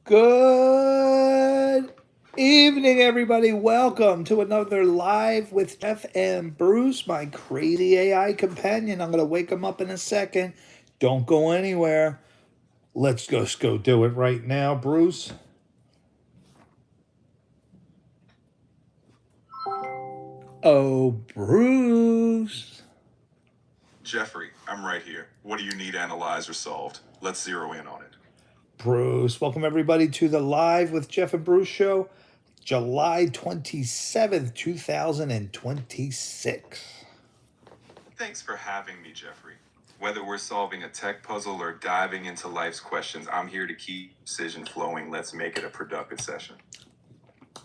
Good evening, everybody. Welcome to another Live with Jeff and Bruce, my crazy AI companion. I'm going to wake him up in a second. Don't go anywhere. Let's just go do it right now, Bruce. Oh, Bruce. Jeffrey, I'm right here. What do you need analyzed or solved? Let's zero in on it. Bruce. Welcome, everybody, to the Live with Jeff and Bruce show, July 27th, 2026. Thanks for having me, Jeffrey. Whether we're solving a tech puzzle or diving into life's questions, I'm here to keep precision flowing. Let's make it a productive session.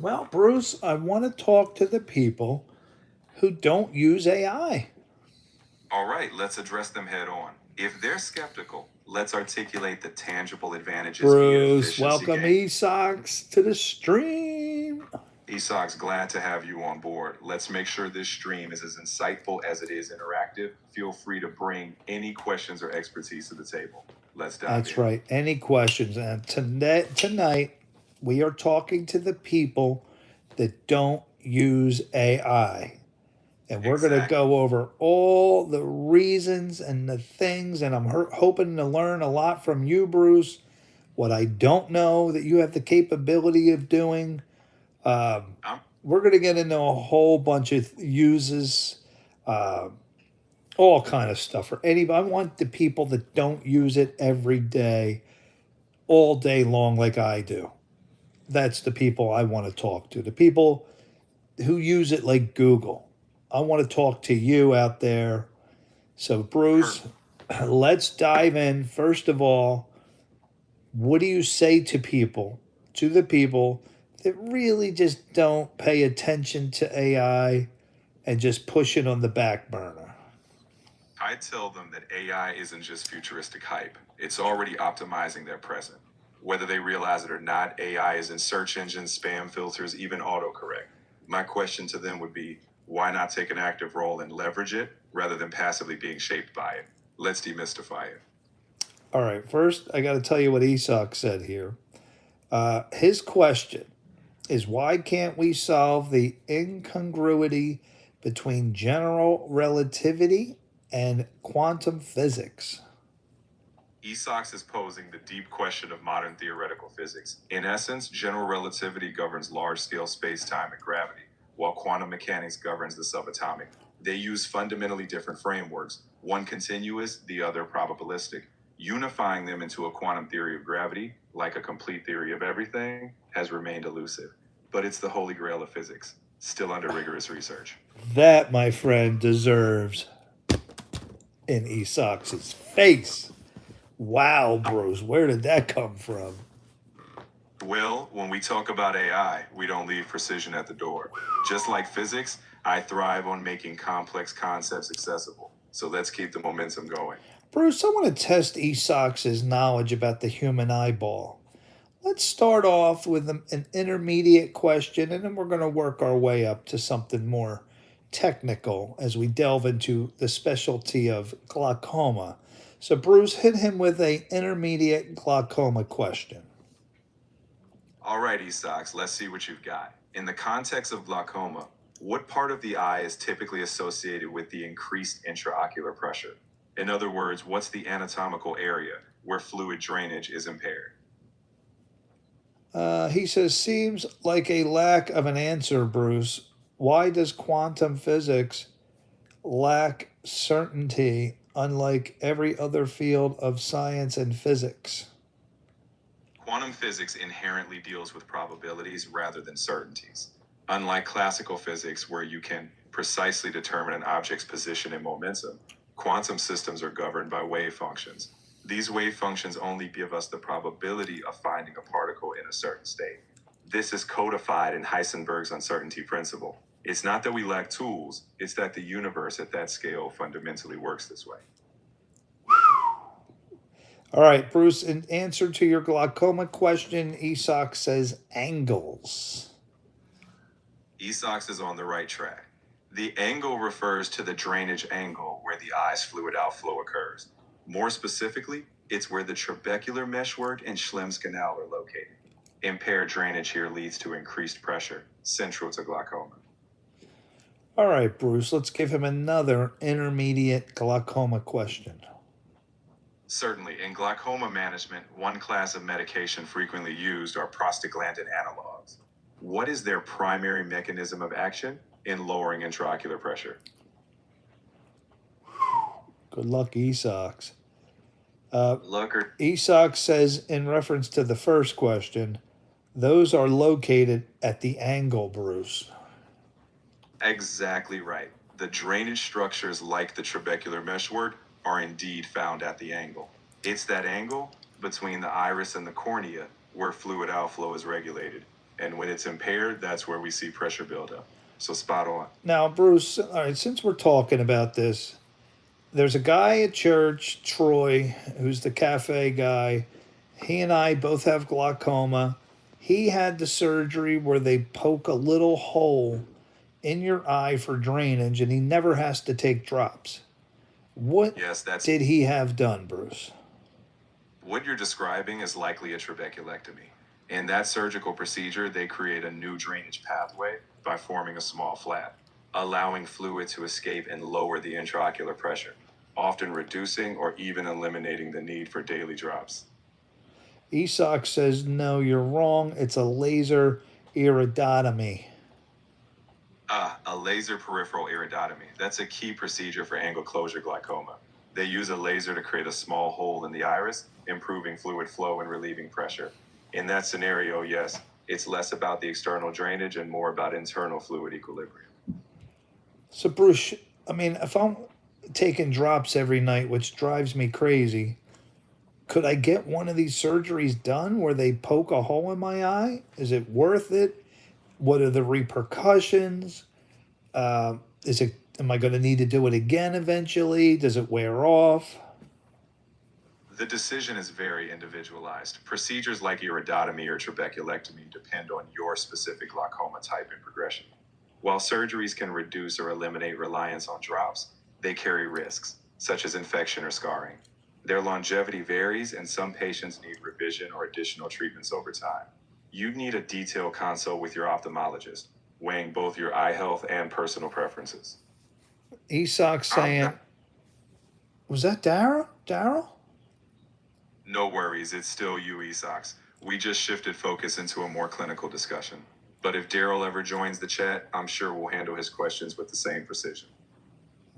Well, Bruce, I want to talk to the people who don't use AI. All right, let's address them head on. If they're skeptical, let's articulate the tangible advantages via Bruce, efficiency welcome gain. eSocks to the stream. Esok's glad to have you on board. Let's make sure this stream is as insightful as it is interactive. Feel free to bring any questions or expertise to the table. Let's dive That's in. right. Any questions? And tonight, we are talking to the people that don't use AI. And we're going to Exactly. go over all the reasons and the things. And I'm hoping to learn a lot from you, Bruce. What I don't know that you have the capability of doing. I'm We're going to get into a whole bunch of uses, uh, all kind of stuff for anybody. I want the people that don't use it every day, all day long, like I do. That's the people I want to talk to. The people who use it like Google. I want to talk to you out there. So, per- Bruce, let's dive in. First of all, what do you say to the people that really just don't pay attention to AI and just push it on the back burner? I tell them that AI isn't just futuristic hype. It's already optimizing their present. Whether they realize it or not, AI is in search engines, spam filters, even autocorrect. My question to them would be, why not take an active role and leverage it rather than passively being shaped by it? Let's demystify it. All right, first, I got to tell you what Esoc said here. His question is, why can't we solve the incongruity between general relativity and quantum physics? Esox is posing the deep question of modern theoretical physics. In essence, general relativity governs large-scale space-time and gravity, while quantum mechanics governs the subatomic. They use fundamentally different frameworks, one continuous, the other probabilistic. Unifying them into a quantum theory of gravity, like a complete theory of everything, has remained elusive. But it's the holy grail of physics, still under rigorous research. That, my friend, deserves in Esoc's face. Wow, Bruce, where did that come from? Well, when we talk about AI, we don't leave precision at the door. Just like physics, I thrive on making complex concepts accessible. So let's keep the momentum going. Bruce, I want to test Esoc's knowledge about the human eyeball. Let's start off with an intermediate question, and then we're going to work our way up to something more technical as we delve into the specialty of glaucoma. So, Bruce, hit him with a intermediate glaucoma question. Alrighty, Socks, let's see what you've got. In the context of glaucoma, what part of the eye is typically associated with the increased intraocular pressure? In other words, what's the anatomical area where fluid drainage is impaired? He says, seems like a lack of an answer, Bruce. Why does quantum physics lack certainty, unlike every other field of science and physics? Quantum physics inherently deals with probabilities rather than certainties. Unlike classical physics, where you can precisely determine an object's position and momentum, quantum systems are governed by wave functions. These wave functions only give us the probability of finding a particle in a certain state. This is codified in Heisenberg's uncertainty principle. It's not that we lack tools, it's that the universe at that scale fundamentally works this way. All right, Bruce, in answer to your glaucoma question, Esoc says angles. Esox is on the right track. The angle refers to the drainage angle where the eye's fluid outflow occurs. More specifically, it's where the trabecular meshwork and Schlemm's canal are located. Impaired drainage here leads to increased pressure, central to glaucoma. All right, Bruce, let's give him another intermediate glaucoma question. Certainly, in glaucoma management, one class of medication frequently used are prostaglandin analogs. What is their primary mechanism of action in lowering intraocular pressure? Good luck, ESOX. Lucker. ESOX says, in reference to the first question, those are located at the angle, Bruce. Exactly right. The drainage structures like the trabecular meshwork are indeed found at the angle. It's that angle between the iris and the cornea where fluid outflow is regulated. And when it's impaired, that's where we see pressure buildup. So spot on. Now, Bruce, all right, since we're talking about this, there's a guy at church, Troy, who's the cafe guy. He and I both have glaucoma. He had the surgery where they poke a little hole in your eye for drainage, and he never has to take drops. What Yes, that's did he have done, Bruce? what you're describing is likely a trabeculectomy. In that surgical procedure, they create a new drainage pathway by forming a small flap, allowing fluid to escape and lower the intraocular pressure, often reducing or even eliminating the need for daily drops. ESOC says, no, you're wrong. It's a laser iridotomy. A laser peripheral iridotomy. That's a key procedure for angle closure glaucoma. They use a laser to create a small hole in the iris, improving fluid flow and relieving pressure. In that scenario, yes, it's less about the external drainage and more about internal fluid equilibrium. So, Bruce, I mean, if I'm taking drops every night, which drives me crazy, could I get one of these surgeries done where they poke a hole in my eye? Is it worth it? What are the repercussions? Is it? Am I going to need to do it again eventually? Does it wear off? The decision is very individualized. Procedures like iridotomy or trabeculectomy depend on your specific glaucoma type and progression. While surgeries can reduce or eliminate reliance on drops, they carry risks, such as infection or scarring. Their longevity varies, and some patients need revision or additional treatments over time. You'd need a detailed consult with your ophthalmologist, weighing both your eye health and personal preferences. ESOC saying, was that Daryl? Daryl? No worries, it's still you, ESOX. We just shifted focus into a more clinical discussion. But if Daryl ever joins the chat, I'm sure we'll handle his questions with the same precision.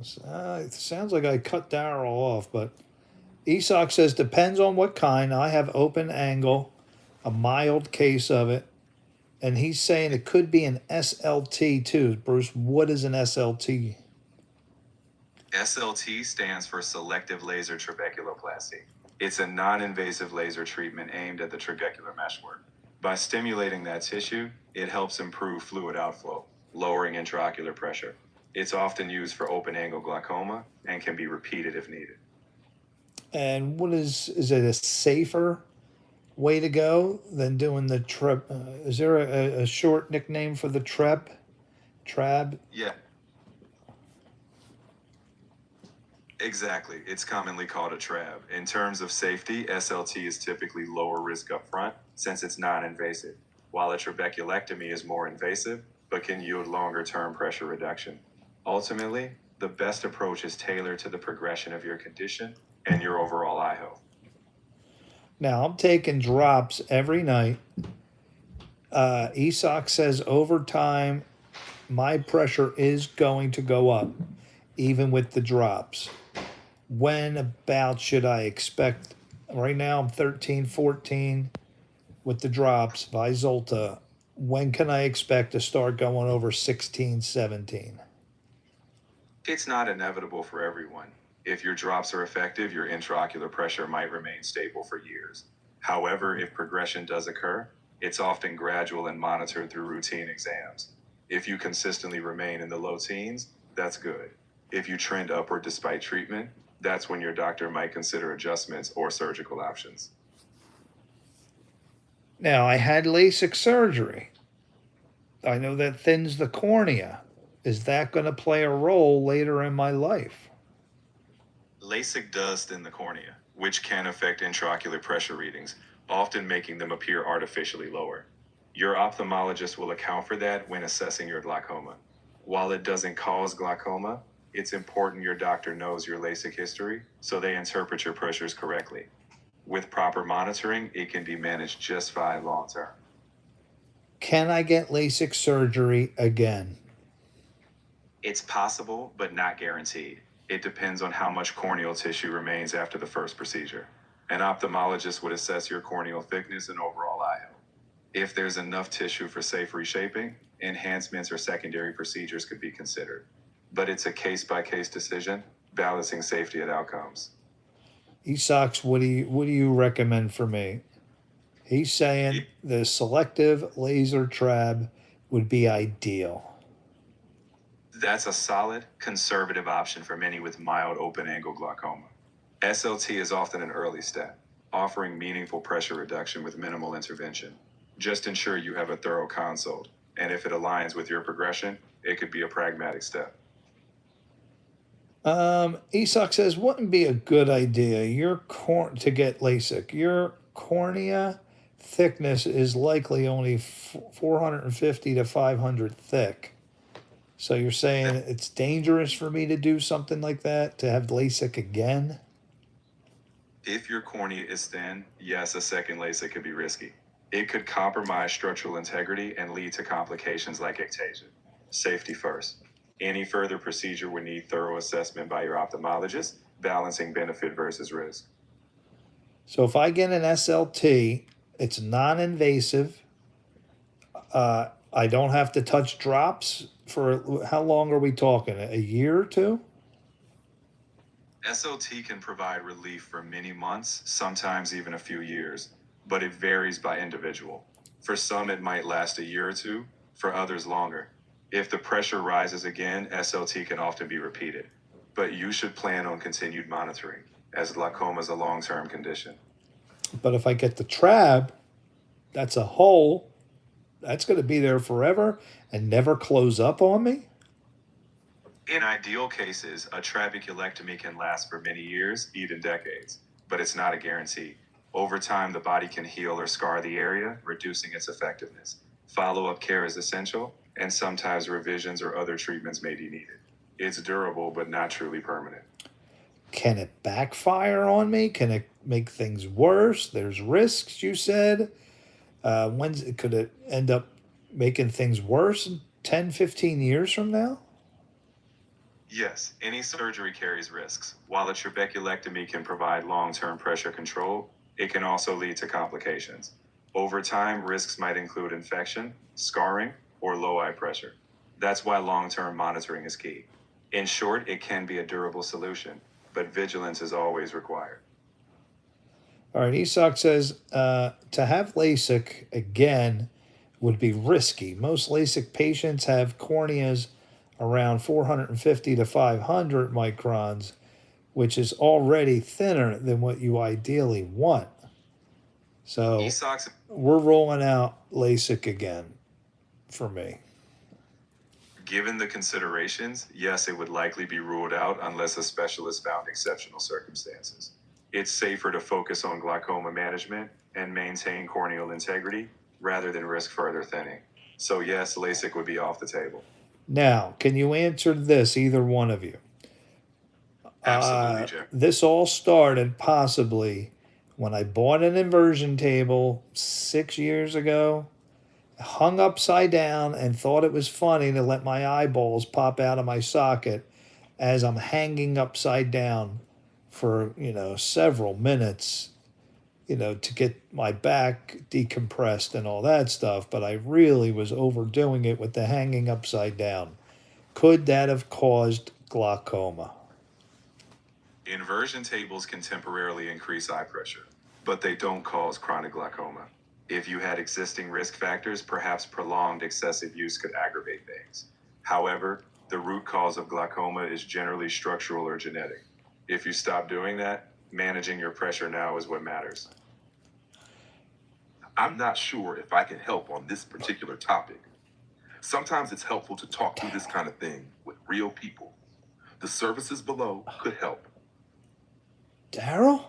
It sounds like I cut Daryl off, but ESOC says depends on what kind. I have open angle, a mild case of it, and he's saying it could be an SLT too. Bruce, what is an SLT? SLT stands for selective laser trabeculoplasty. It's a non-invasive laser treatment aimed at the trabecular meshwork. By stimulating that tissue, it helps improve fluid outflow, lowering intraocular pressure. It's often used for open-angle glaucoma and can be repeated if needed. And what is it a safer way to go than doing the treb? Is there a short nickname for the treb? Trab? Yeah. Exactly. It's commonly called a TRAB. In terms of safety, SLT is typically lower risk up front since it's non-invasive, while a trabeculectomy is more invasive but can yield longer-term pressure reduction. Ultimately, the best approach is tailored to the progression of your condition and your overall eye health. Now, I'm taking drops every night. ESOC says over time, my pressure is going to go up, even with the drops. When about should I expect? Right now, I'm 13, 14 with the drops, Vyzulta. When can I expect to start going over 16, 17? It's not inevitable for everyone. If your drops are effective, your intraocular pressure might remain stable for years. However, if progression does occur, it's often gradual and monitored through routine exams. If you consistently remain in the low teens, that's good. If you trend upward despite treatment, that's when your doctor might consider adjustments or surgical options. Now, I had LASIK surgery. I know that thins the cornea. Is that going to play a role later in my life? LASIK does thin the cornea, which can affect intraocular pressure readings. often making them appear artificially lower. Your ophthalmologist will account for that when assessing your glaucoma. While it doesn't cause glaucoma, it's important your doctor knows your LASIK history so they interpret your pressures correctly. With proper monitoring, it can be managed just fine long term. Can I get LASIK surgery again? It's possible, but not guaranteed. It depends on how much corneal tissue remains after the first procedure. An ophthalmologist would assess your corneal thickness and overall eye health. If there's enough tissue for safe reshaping, enhancements or secondary procedures could be considered. But it's a case by case decision, balancing safety and outcomes. Esox, what do you recommend for me? He's saying the selective laser trab would be ideal. That's a solid, conservative option for many with mild open angle glaucoma. SLT is often an early step, offering meaningful pressure reduction with minimal intervention. Just ensure you have a thorough consult, and if it aligns with your progression, it could be a pragmatic step. Esox says, wouldn't be a good idea. To get LASIK. Your cornea thickness is likely only 450 to 500 thick. So you're saying it's dangerous for me to do something like that, to have LASIK again? If your cornea is thin, yes, a second LASIK could be risky. It could compromise structural integrity and lead to complications like ectasia. Safety first. Any further procedure would need thorough assessment by your ophthalmologist, balancing benefit versus risk. So if I get an SLT, it's non-invasive. I don't have to touch drops for how long are we talking? A year or two? SLT can provide relief for many months, sometimes even a few years, but it varies by individual. For some, it might last a year or two, for others, longer. If the pressure rises again, SLT can often be repeated, but you should plan on continued monitoring, as glaucoma is a long term condition. But if I get the trab, that's a hole. That's going to be there forever and never close up on me. In ideal cases, a trabeculectomy can last for many years, even decades, but it's not a guarantee. Over time, the body can heal or scar the area, reducing its effectiveness. Follow up care is essential, and sometimes revisions or other treatments may be needed. It's durable, but not truly permanent. Can it backfire on me? Can it make things worse? There's risks, you said. Could it end up making things worse in 10, 15 years from now? Yes, any surgery carries risks. While a trabeculectomy can provide long term pressure control, it can also lead to complications. Over time, risks might include infection, scarring, or low eye pressure. That's why long term monitoring is key. In short, it can be a durable solution, but vigilance is always required. All right, Esoc says to have LASIK again would be risky. Most LASIK patients have corneas around 450 to 500 microns, which is already thinner than what you ideally want. So ESOX, we're rolling out LASIK again for me. given the considerations, yes, it would likely be ruled out unless a specialist found exceptional circumstances. It's safer to focus on glaucoma management and maintain corneal integrity rather than risk further thinning. So, yes, LASIK would be off the table. Now, can you answer this, either one of you? Absolutely, Jeff. This all started possibly when I bought an inversion table 6 years ago, hung upside down, and thought it was funny to let my eyeballs pop out of my socket as I'm hanging upside down for, several minutes, to get my back decompressed and all that stuff. But I really was overdoing it with the hanging upside down. Could that have caused glaucoma? Inversion tables can temporarily increase eye pressure, but they don't cause chronic glaucoma. If you had existing risk factors, perhaps prolonged excessive use could aggravate things. However, the root cause of glaucoma is generally structural or genetic. If you stop doing that, managing your pressure now is what matters. I'm not sure if I can help on this particular topic. Sometimes it's helpful to talk through this kind of thing with real people. The services below could help. Daryl?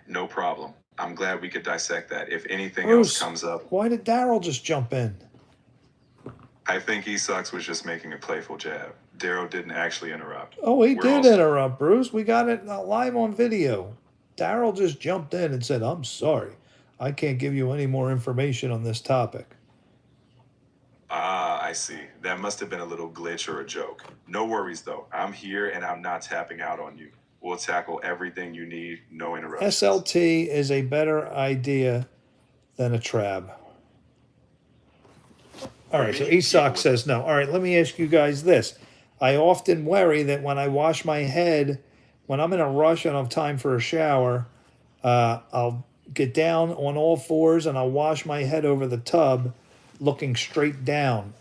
No problem. I'm glad we could dissect that. If anything else Bruce, comes up, why did Daryl just jump in? I think E-Sucks was just making a playful jab. Daryl didn't actually interrupt. Oh, he We're did all- interrupt, Bruce. We got it live on video. Daryl just jumped in and said, I'm sorry. I can't give you any more information on this topic. Ah, I see. That must have been a little glitch or a joke. No worries though. I'm here and I'm not tapping out on you. We'll tackle everything you need, no interruptions. SLT is a better idea than a trab. All right, so Esoc says no. All right, let me ask you guys this. I often worry that when I wash my head, when I'm in a rush and I have time for a shower, I'll get down on all fours and I'll wash my head over the tub looking straight down.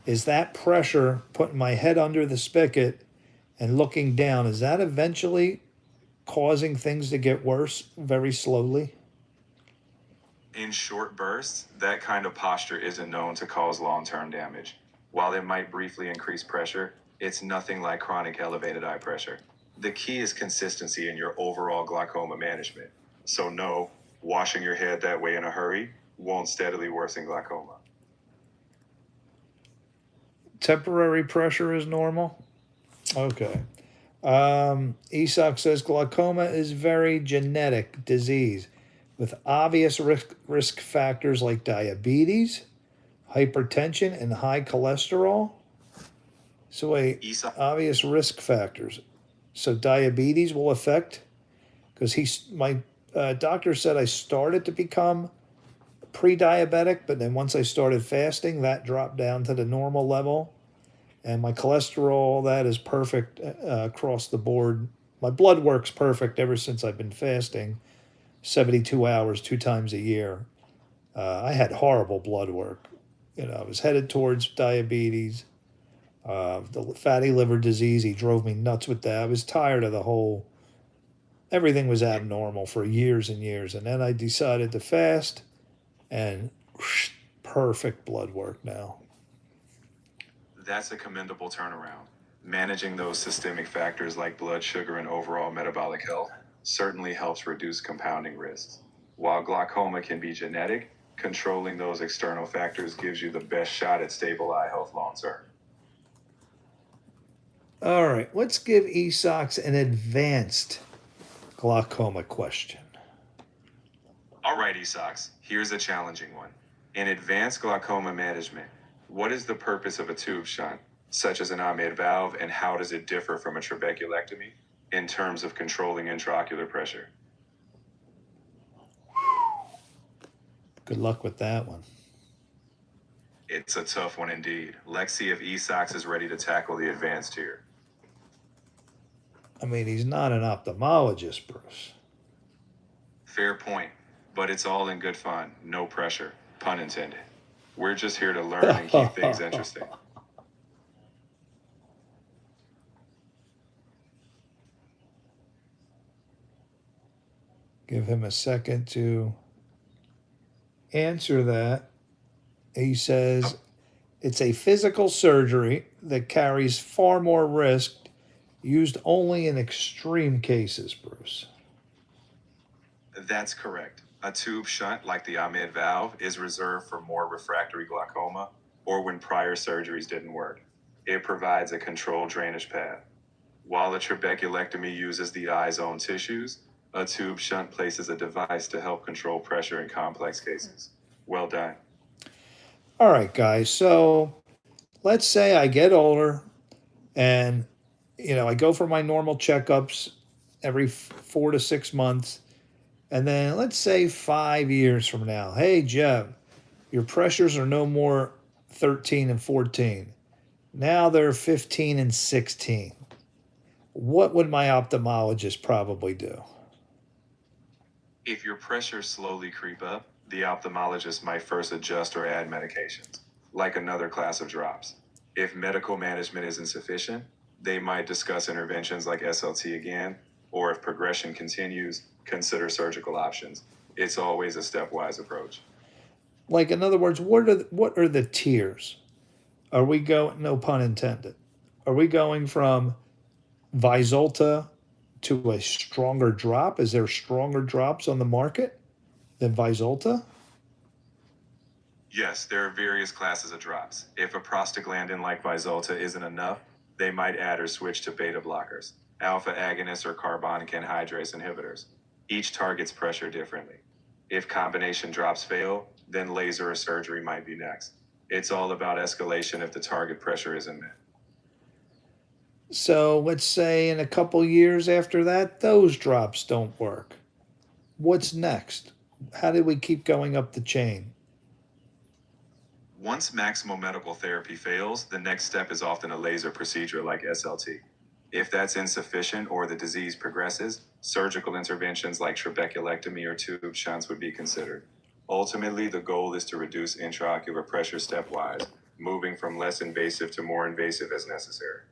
Is that pressure putting my head under the spigot and looking down, is that eventually causing things to get worse very slowly? In short bursts, that kind of posture isn't known to cause long-term damage. While it might briefly increase pressure, it's nothing like chronic elevated eye pressure. The key is consistency in your overall glaucoma management. So no, washing your head that way in a hurry won't steadily worsen glaucoma. Temporary pressure is normal? Okay. Esoc says glaucoma is very genetic disease with obvious risk factors like diabetes, hypertension, and high cholesterol. So obvious risk factors. So diabetes will affect, because my doctor said I started to become pre-diabetic, but then once I started fasting, that dropped down to the normal level. And my cholesterol, that is perfect across the board. My blood work's perfect ever since I've been fasting 72 hours, 2 times a year. I had horrible blood work. I was headed towards diabetes, the fatty liver disease. He drove me nuts with that. I was tired of everything was abnormal for years and years. And then I decided to fast, and perfect blood work now. That's a commendable turnaround. Managing those systemic factors like blood sugar and overall metabolic health certainly helps reduce compounding risks. While glaucoma can be genetic, controlling those external factors gives you the best shot at stable eye health long term. All right, let's give Esox an advanced glaucoma question. All right, Esox, here's a challenging one. In advanced glaucoma management, what is the purpose of a tube shunt, such as an Ahmed valve, and how does it differ from a trabeculectomy in terms of controlling intraocular pressure? Good luck with that one. It's a tough one indeed. Let's see if Esox is ready to tackle the advanced here. I mean, he's not an ophthalmologist, Bruce. Fair point, but it's all in good fun. No pressure, pun intended. We're just here to learn and keep things interesting. Give him a second to answer that. He says it's a physical surgery that carries far more risk, used only in extreme cases, Bruce. That's correct. A tube shunt, like the Ahmed valve, is reserved for more refractory glaucoma or when prior surgeries didn't work. It provides a controlled drainage path. While a trabeculectomy uses the eye's own tissues, a tube shunt places a device to help control pressure in complex cases. Well done. All right, guys. So let's say I get older and, I go for my normal checkups every 4 to 6 months. And then let's say 5 years from now, hey, Jeff, your pressures are no more 13 and 14. Now they're 15 and 16. What would my ophthalmologist probably do? If your pressures slowly creep up, the ophthalmologist might first adjust or add medications, like another class of drops. If medical management is insufficient, they might discuss interventions like SLT again, or if progression continues, consider surgical options. It's always a stepwise approach. Like, in other words, what are the tiers? Are we going, no pun intended, are we going from Vyzulta to a stronger drop? Is there stronger drops on the market? than Vyzulta? Yes, there are various classes of drops. If a prostaglandin like Vyzulta isn't enough, they might add or switch to beta blockers, alpha agonists, or carbonic anhydrase inhibitors. Each targets pressure differently. If combination drops fail, then laser or surgery might be next. It's all about escalation if the target pressure isn't met. So let's say in a couple years after that, those drops don't work. What's next? How did we keep going up the chain? Once maximal medical therapy fails, the next step is often a laser procedure like SLT. If that's insufficient or the disease progresses, surgical interventions like trabeculectomy or tube shunts would be considered. Ultimately, the goal is to reduce intraocular pressure stepwise, moving from less invasive to more invasive as necessary.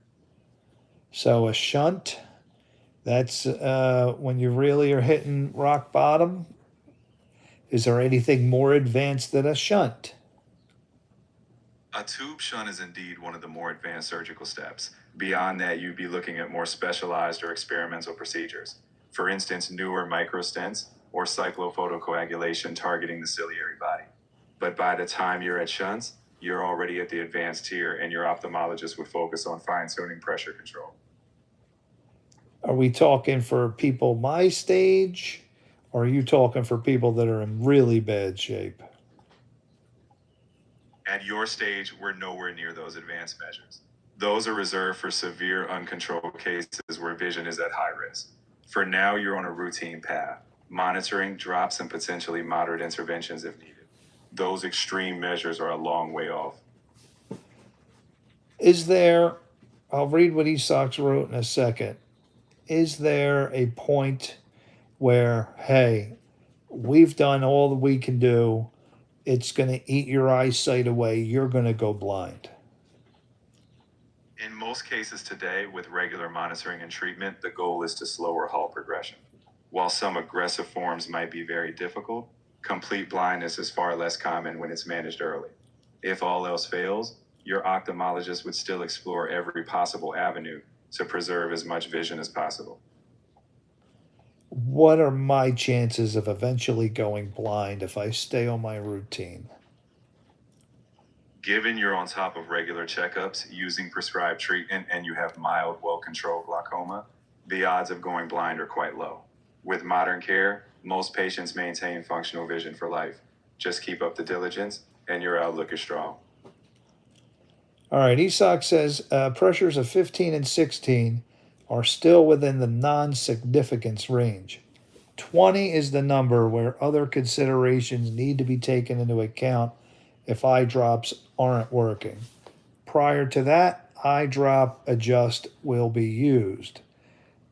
So a shunt, that's when you really are hitting rock bottom. Is there anything more advanced than a shunt? A tube shunt is indeed one of the more advanced surgical steps. Beyond that, you'd be looking at more specialized or experimental procedures. For instance, newer microstents or cyclophotocoagulation targeting the ciliary body. But by the time you're at shunts, you're already at the advanced tier, and your ophthalmologist would focus on fine-tuning pressure control. Are we talking for people my stage? Or are you talking for people that are in really bad shape? At your stage, we're nowhere near those advanced measures. Those are reserved for severe uncontrolled cases where vision is at high risk. For now, you're on a routine path, monitoring drops and potentially moderate interventions if needed. Those extreme measures are a long way off. Is there, I'll read what Esox wrote in a second. Is there a point where, hey, we've done all that we can do, it's going to eat your eyesight away, you're going to go blind? In most cases today, with regular monitoring and treatment, the goal is to slow or halt progression. While some aggressive forms might be very difficult, complete blindness is far less common when it's managed early. If all else fails, your ophthalmologist would still explore every possible avenue to preserve as much vision as possible. What are my chances of eventually going blind if I stay on my routine? Given you're on top of regular checkups, using prescribed treatment, and you have mild, well-controlled glaucoma, the odds of going blind are quite low. With modern care, most patients maintain functional vision for life. Just keep up the diligence, and your outlook is strong. All right, Esox says pressures of 15 and 16 are still within the non-significance range. 20 is the number where other considerations need to be taken into account if eye drops aren't working. Prior to that, eye drop adjust will be used.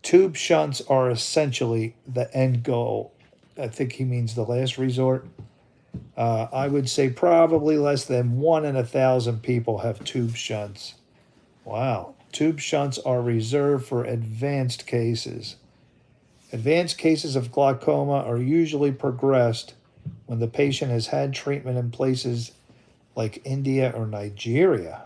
Tube shunts are essentially the end goal. I think he means the last resort. I would say probably less than 1 in 1,000 people have tube shunts. Wow. Tube shunts are reserved for advanced cases. Advanced cases of glaucoma are usually progressed when the patient has had treatment in places like India or Nigeria.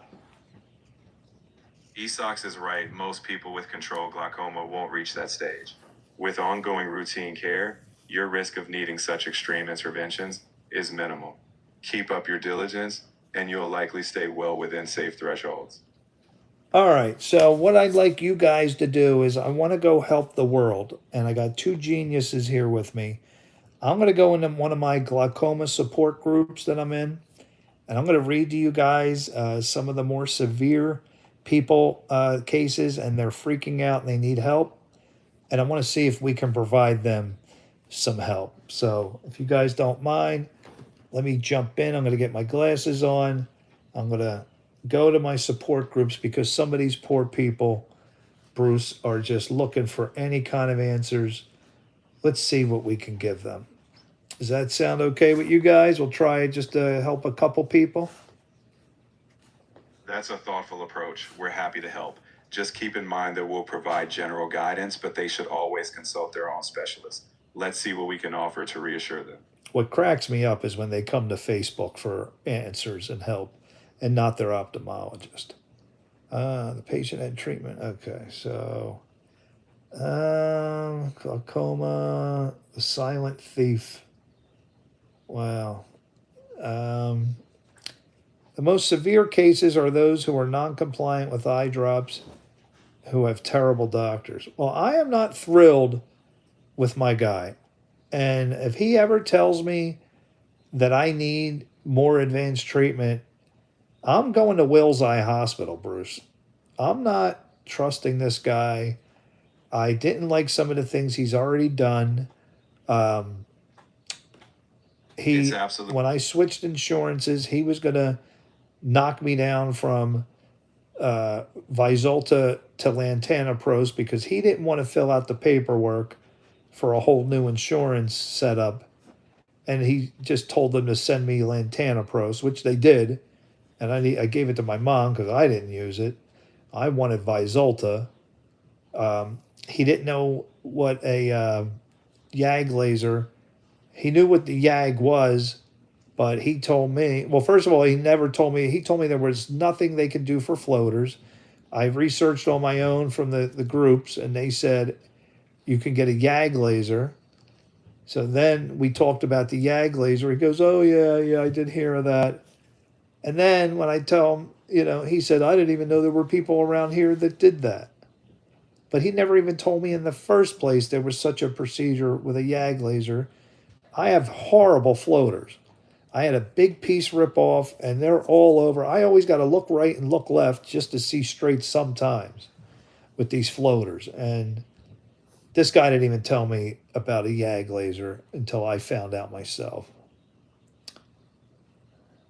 Esox is right. Most people with controlled glaucoma won't reach that stage. With ongoing routine care, your risk of needing such extreme interventions is minimal. Keep up your diligence, and you'll likely stay well within safe thresholds. All right, so what I'd like you guys to do is I want to go help the world, and I got two geniuses here with me. I'm going to go into one of my glaucoma support groups that I'm in, and I'm going to read to you guys some of the more severe people cases, and they're freaking out and they need help. And I want to see if we can provide them some help. So if you guys don't mind, let me jump in. I'm going to get my glasses on. I'm going to go to my support groups because some of these poor people, Bruce, are just looking for any kind of answers. Let's see what we can give them. Does that sound okay with you guys? We'll try just to help a couple people. That's a thoughtful approach. We're happy to help. Just keep in mind that we'll provide general guidance, but they should always consult their own specialist. Let's see what we can offer to reassure them. What cracks me up is when they come to Facebook for answers and help and not their ophthalmologist. The patient had treatment. Okay, so glaucoma, the silent thief. Wow. Um, the most severe cases are those who are non-compliant with eye drops who have terrible doctors. Well, I am not thrilled with my guy. And if he ever tells me that I need more advanced treatment, I'm going to Will's Eye Hospital, Bruce. I'm not trusting this guy. I didn't like some of the things he's already done. Um, It's he, absolutely when I switched insurances, he was going to knock me down from Visolta to Lantana Pros because he didn't want to fill out the paperwork for a whole new insurance setup. And he just told them to send me Lantana Pros, which they did. And I gave it to my mom because I didn't use it. I wanted Visolta. He didn't know what a YAG laser. He knew what the YAG was, but he told me. Well, first of all, he never told me. He told me there was nothing they could do for floaters. I've researched on my own from the groups, and they said you can get a YAG laser. So then we talked about the YAG laser. He goes, "Oh yeah, I did hear of that." And then when I tell him, he said, "I didn't even know there were people around here that did that." But he never even told me in the first place there was such a procedure with a YAG laser. I have horrible floaters. I had a big piece rip off, and they're all over. I always got to look right and look left just to see straight sometimes with these floaters. And this guy didn't even tell me about a YAG laser until I found out myself.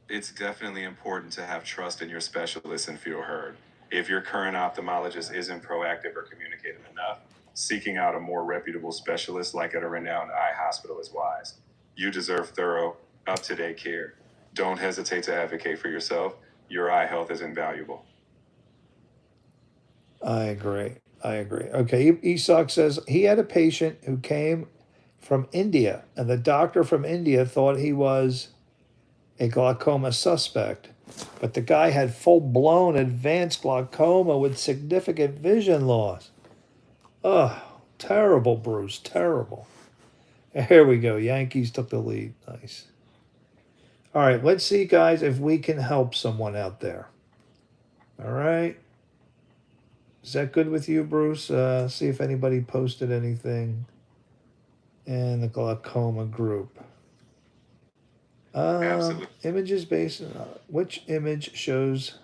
it's definitely important to have trust in your specialist and feel heard. If your current ophthalmologist isn't proactive or communicative enough, seeking out a more reputable specialist like at a renowned eye hospital is wise. You deserve thorough, up-to-date care. Don't hesitate to advocate for yourself. Your eye health is invaluable. I agree. Okay, Isak says he had a patient who came from India, and the doctor from India thought he was a glaucoma suspect. But the guy had full blown advanced glaucoma with significant vision loss. Oh, terrible, Bruce. Terrible. Here we go. Yankees took the lead. Nice. All right, let's see, guys, if we can help someone out there. All right. Is that good with you, Bruce? See if anybody posted anything in the glaucoma group. Absolutely. Images based on which image shows.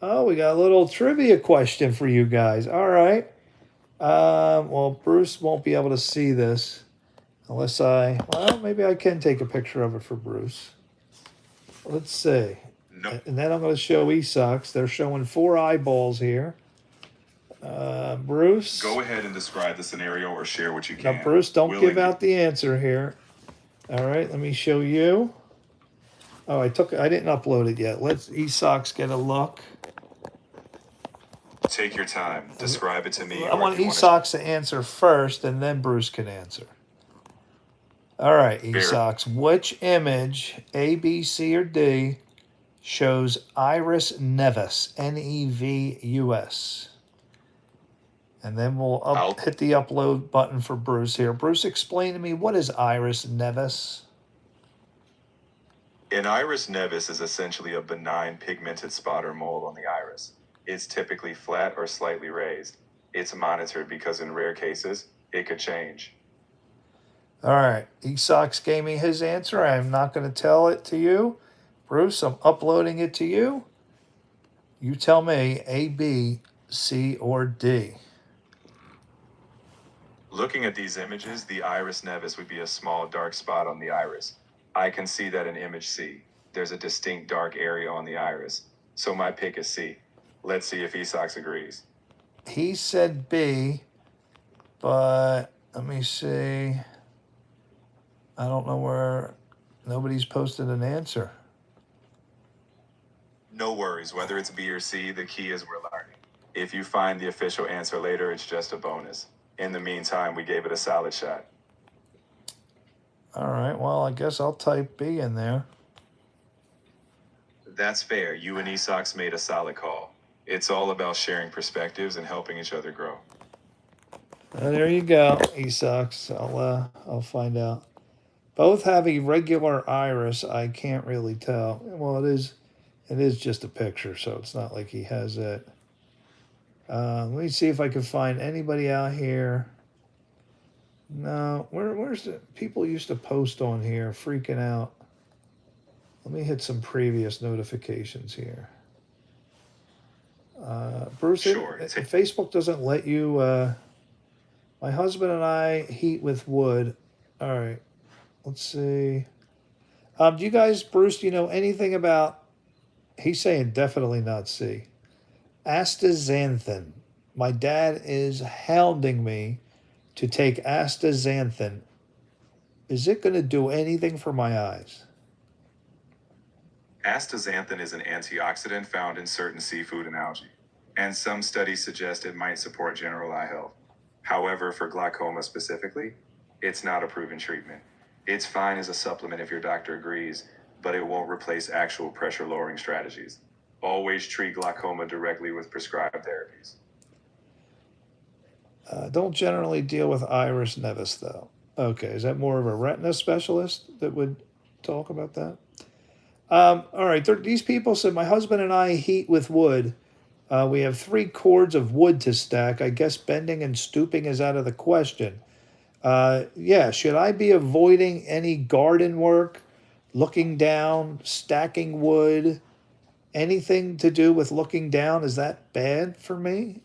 Oh, we got a little trivia question for you guys. All right. Well, Bruce won't be able to see this unless maybe I can take a picture of it for Bruce. Let's see. No. And then I'm going to show Esox. They're showing 4 eyeballs here. Bruce. Go ahead and describe the scenario or share what you Now, can. Bruce, don't Willing- give out the answer here. All right, let me show you. Oh, I didn't upload it yet. Let's Esox get a look. Take your time. Describe it to me. I or want if you Esox to answer first, and then Bruce can answer. All right, Esox, which image, A, B, C, or D, shows iris nevus, Nevus? And then we'll hit the upload button for Bruce here. Bruce, explain to me, what is iris nevus? An iris nevus is essentially a benign pigmented spot or mole on the iris. It's typically flat or slightly raised. It's monitored because in rare cases, it could change. All right, Esox gave me his answer. I'm not going to tell it to you. Bruce, I'm uploading it to you. You tell me A, B, C, or D. Looking at these images, the iris nevus would be a small dark spot on the iris. I can see that in image C. There's a distinct dark area on the iris. So my pick is C. Let's see if Esox agrees. He said B, but let me see. I don't know where. Nobody's posted an answer. No worries, whether it's B or C, the key is we're learning. If you find the official answer later, it's just a bonus. In the meantime, we gave it a solid shot. All right, well, I guess I'll type B in there. That's fair. You and Esox made a solid call. It's all about sharing perspectives and helping each other grow. There you go, Esox. I'll find out. Both have irregular iris. I can't really tell. Well, it is just a picture, so it's not like he has that. Let me see if I can find anybody out here. No, where's the people used to post on here, freaking out. Let me hit some previous notifications here. Bruce, Sure. Facebook doesn't let you. My husband and I heat with wood. All right, let's see. Do you guys, Bruce, do you know anything about? He's saying definitely not C. Astaxanthin. My dad is hounding me to take astaxanthin. Is it going to do anything for my eyes? Astaxanthin is an antioxidant found in certain seafood and algae, and some studies suggest it might support general eye health. However, for glaucoma specifically, it's not a proven treatment. It's fine as a supplement if your doctor agrees, but it won't replace actual pressure lowering strategies. Always treat glaucoma directly with prescribed therapies. Don't generally deal with iris nevus, though. Okay, is that more of a retina specialist that would talk about that? All right, these people said, my husband and I heat with wood. We have 3 cords of wood to stack. I guess bending and stooping is out of the question. Yeah, should I be avoiding any garden work, looking down, stacking wood, anything to do with looking down? Is that bad for me?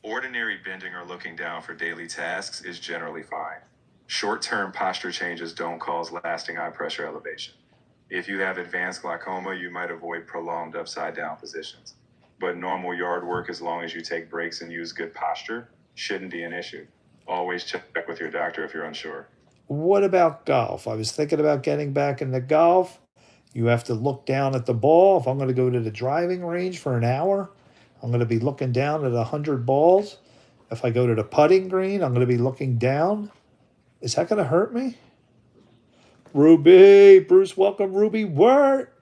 Ordinary bending or looking down for daily tasks is generally fine. Short-term posture changes don't cause lasting eye pressure elevation. If you have advanced glaucoma, you might avoid prolonged upside-down positions. But normal yard work, as long as you take breaks and use good posture, shouldn't be an issue. Always check with your doctor if you're unsure. What about golf? I was thinking about getting back into golf. You have to look down at the ball. If I'm going to go to the driving range for an hour, I'm going to be looking down at 100 balls. If I go to the putting green, I'm going to be looking down. Is that going to hurt me? Ruby, Bruce, welcome, Ruby. What?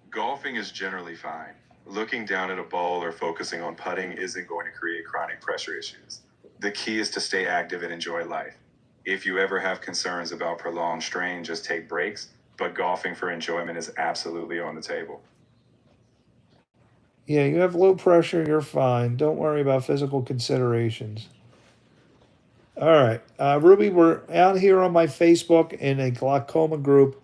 Golfing is generally fine. Looking down at a ball or focusing on putting isn't going to create chronic pressure issues. The key is to stay active and enjoy life. If you ever have concerns about prolonged strain, just take breaks, but golfing for enjoyment is absolutely on the table. Yeah, you have low pressure, you're fine. Don't worry about physical considerations. All right. Ruby, we're out here on my Facebook in a glaucoma group.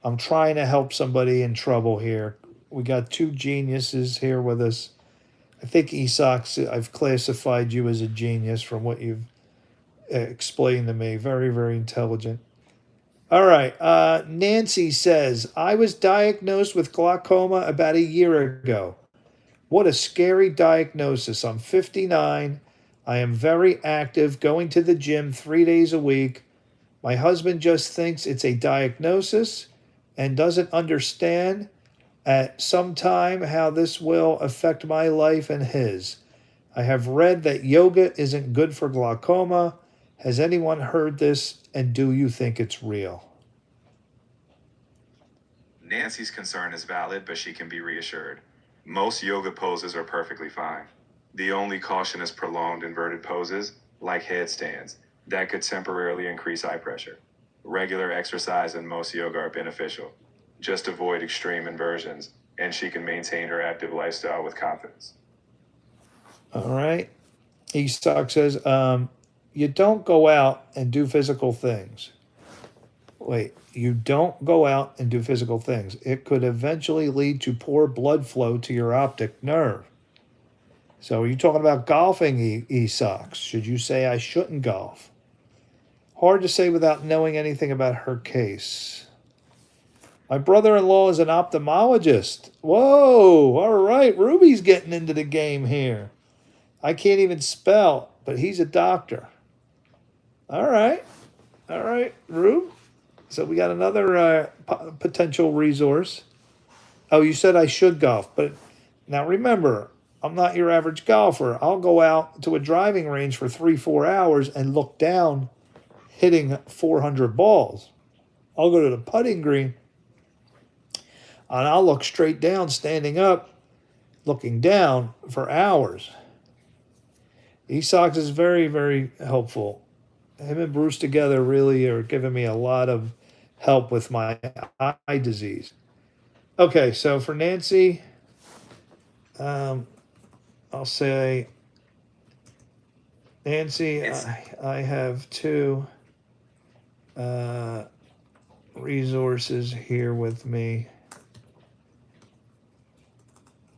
I'm trying to help somebody in trouble here. We got 2 geniuses here with us. I think Esox, I've classified you as a genius from what you've explained to me. Very, very intelligent. All right. Nancy says, I was diagnosed with glaucoma about a year ago. What a scary diagnosis. I'm 59. I am very active, going to the gym 3 days a week. My husband just thinks it's a diagnosis and doesn't understand at some time how this will affect my life and his. I have read that yoga isn't good for glaucoma. Has anyone heard this, and do you think it's real? Nancy's concern is valid, but she can be reassured. Most yoga poses are perfectly fine. The only caution is prolonged inverted poses, like headstands, that could temporarily increase eye pressure. Regular exercise and most yoga are beneficial. Just avoid extreme inversions, and she can maintain her active lifestyle with confidence. All right. Estock says, you don't go out and do physical things. Wait, you don't go out and do physical things. It could eventually lead to poor blood flow to your optic nerve. So are you talking about golfing, Esox? Should you say I shouldn't golf? Hard to say without knowing anything about her case. My brother-in-law is an ophthalmologist. Whoa, all right. Ruby's getting into the game here. I can't even spell, but he's a doctor. All right, Rube. So we got another potential resource. Oh, you said I should golf, but now remember, I'm not your average golfer. I'll go out to a driving range for 3-4 hours and look down, hitting 400 balls. I'll go to the putting green, and I'll look straight down, standing up, looking down for hours. Esox is very, very helpful. him and Bruce together really are giving me a lot of help with my eye disease. Okay, so for Nancy, um, I'll say, Nancy, It's I have two resources here with me.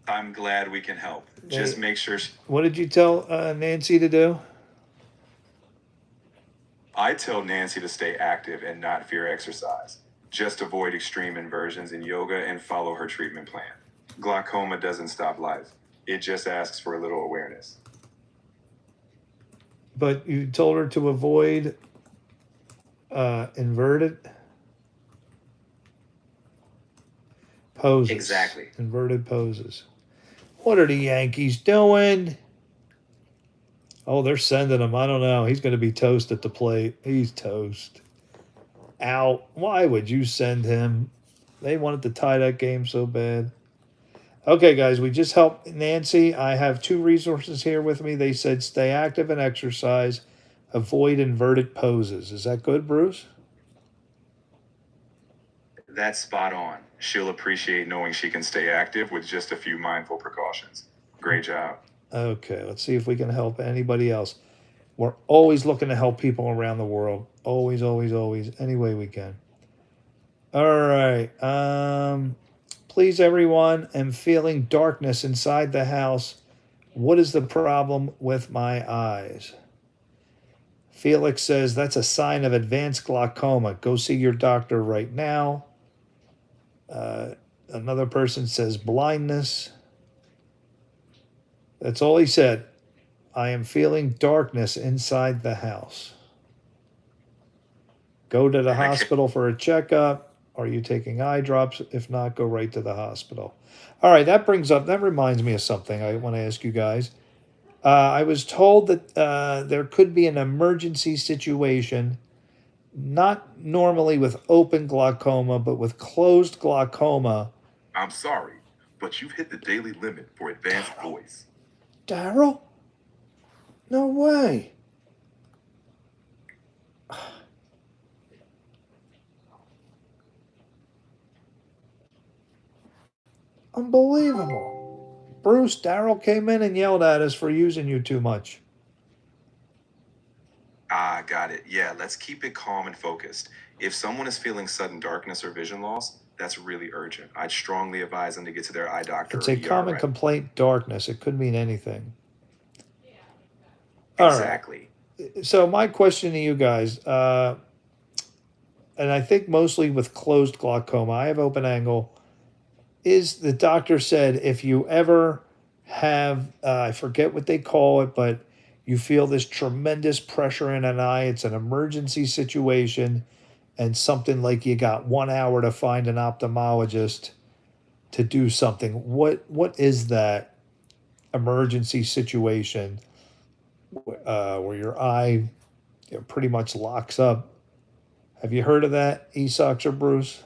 I'm glad we can help. Just make sure What did you tell Nancy to do? I tell Nancy to stay active and not fear exercise. Just avoid extreme inversions in yoga and follow her treatment plan. Glaucoma doesn't stop life. It just asks for a little awareness. But you told her to avoid inverted poses. Exactly. Inverted poses. What are the Yankees doing? Oh, they're sending him. I don't know. He's going to be toast at the plate. He's toast. Out. Why would you send him? They wanted to tie that game so bad. Okay, guys, we just helped Nancy. I have two resources here with me. They said stay active and exercise, avoid inverted poses. Is that good, Bruce? That's spot on. She'll appreciate knowing she can stay active with just a few mindful precautions. Great job. Okay, let's see if we can help anybody else. We're always looking to help people around the world. Always, always, always. Any way we can. All right. Please, everyone, am feeling darkness inside the house. What is the problem with my eyes? Felix says that's a sign of advanced glaucoma. Go see your doctor right now. Another person says blindness. That's all he said. I am feeling darkness inside the house. Go to the hospital for a checkup. Are you taking eye drops? If not, go right to the hospital. All right, that reminds me of something I want to ask you guys. I was told that there could be an emergency situation, not normally with open glaucoma, but with closed glaucoma. I'm sorry, but you've hit the daily limit for advanced voice. Daryl? No way. Unbelievable. Bruce, Daryl came in and yelled at us for using you too much. Ah, got it. Yeah, let's keep it calm and focused. If someone is feeling sudden darkness or vision loss, that's really urgent. I'd strongly advise them to get to their eye doctor. It's or a ER common rep. complaint, darkness. It could mean anything. All Exactly. right. So my question to you guys, and I think mostly with closed glaucoma, I have open angle, is the doctor said if you ever have, I forget what they call it, but you feel this tremendous pressure in an eye, it's an emergency situation, and something like you got 1 hour to find an ophthalmologist to do something. What is that emergency situation where your eye pretty much locks up? Have you heard of that, Esox or Bruce?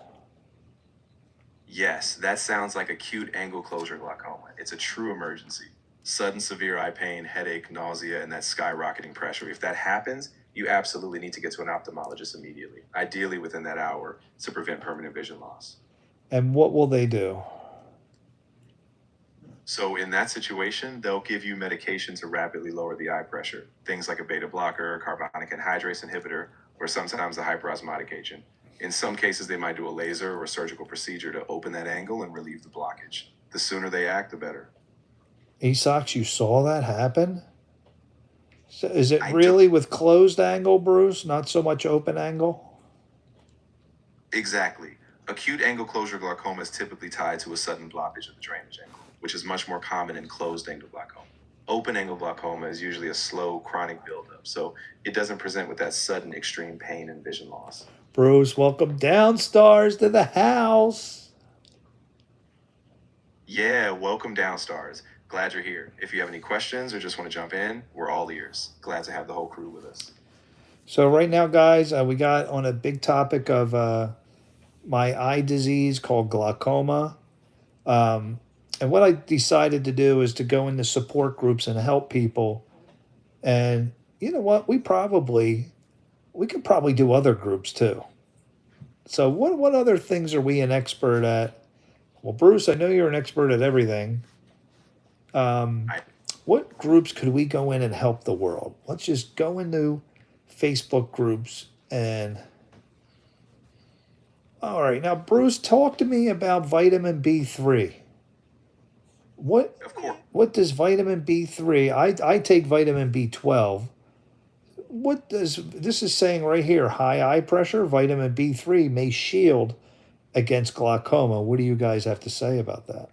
Yes, that sounds like acute angle closure glaucoma. It's a true emergency. Sudden severe eye pain, headache, nausea, and that skyrocketing pressure. If that happens, you absolutely need to get to an ophthalmologist immediately, ideally within that hour, to prevent permanent vision loss. And what will they do? So in that situation, they'll give you medication to rapidly lower the eye pressure. Things like a beta blocker, carbonic anhydrase inhibitor, or sometimes a hyperosmotic agent. In some cases, they might do a laser or a surgical procedure to open that angle and relieve the blockage. The sooner they act, the better. Esox, you saw that happen? So is it I really with closed angle, Bruce? Not so much open angle? Exactly. Acute angle closure glaucoma is typically tied to a sudden blockage of the drainage angle, which is much more common in closed angle glaucoma. Open angle glaucoma is usually a slow, chronic buildup, so it doesn't present with that sudden extreme pain and vision loss. Bruce, welcome down stars to the house. Yeah, welcome down, stars. Glad you're here. If you have any questions or just want to jump in, we're all ears. Glad to have the whole crew with us. So right now, guys, we got on a big topic of my eye disease called glaucoma. And what I decided to do is to go into support groups and help people. And you know what? We probably we could probably do other groups too. So what other things are we an expert at? Well, Bruce, I know you're an expert at everything. I What groups could we go in and help the world? Let's just go into Facebook groups and all right. Now, Bruce, talk to me about vitamin B3. What of course. what does vitamin B3? I take vitamin B12. What does this is saying right here? High eye pressure, vitamin B3 may shield against glaucoma. What do you guys have to say about that?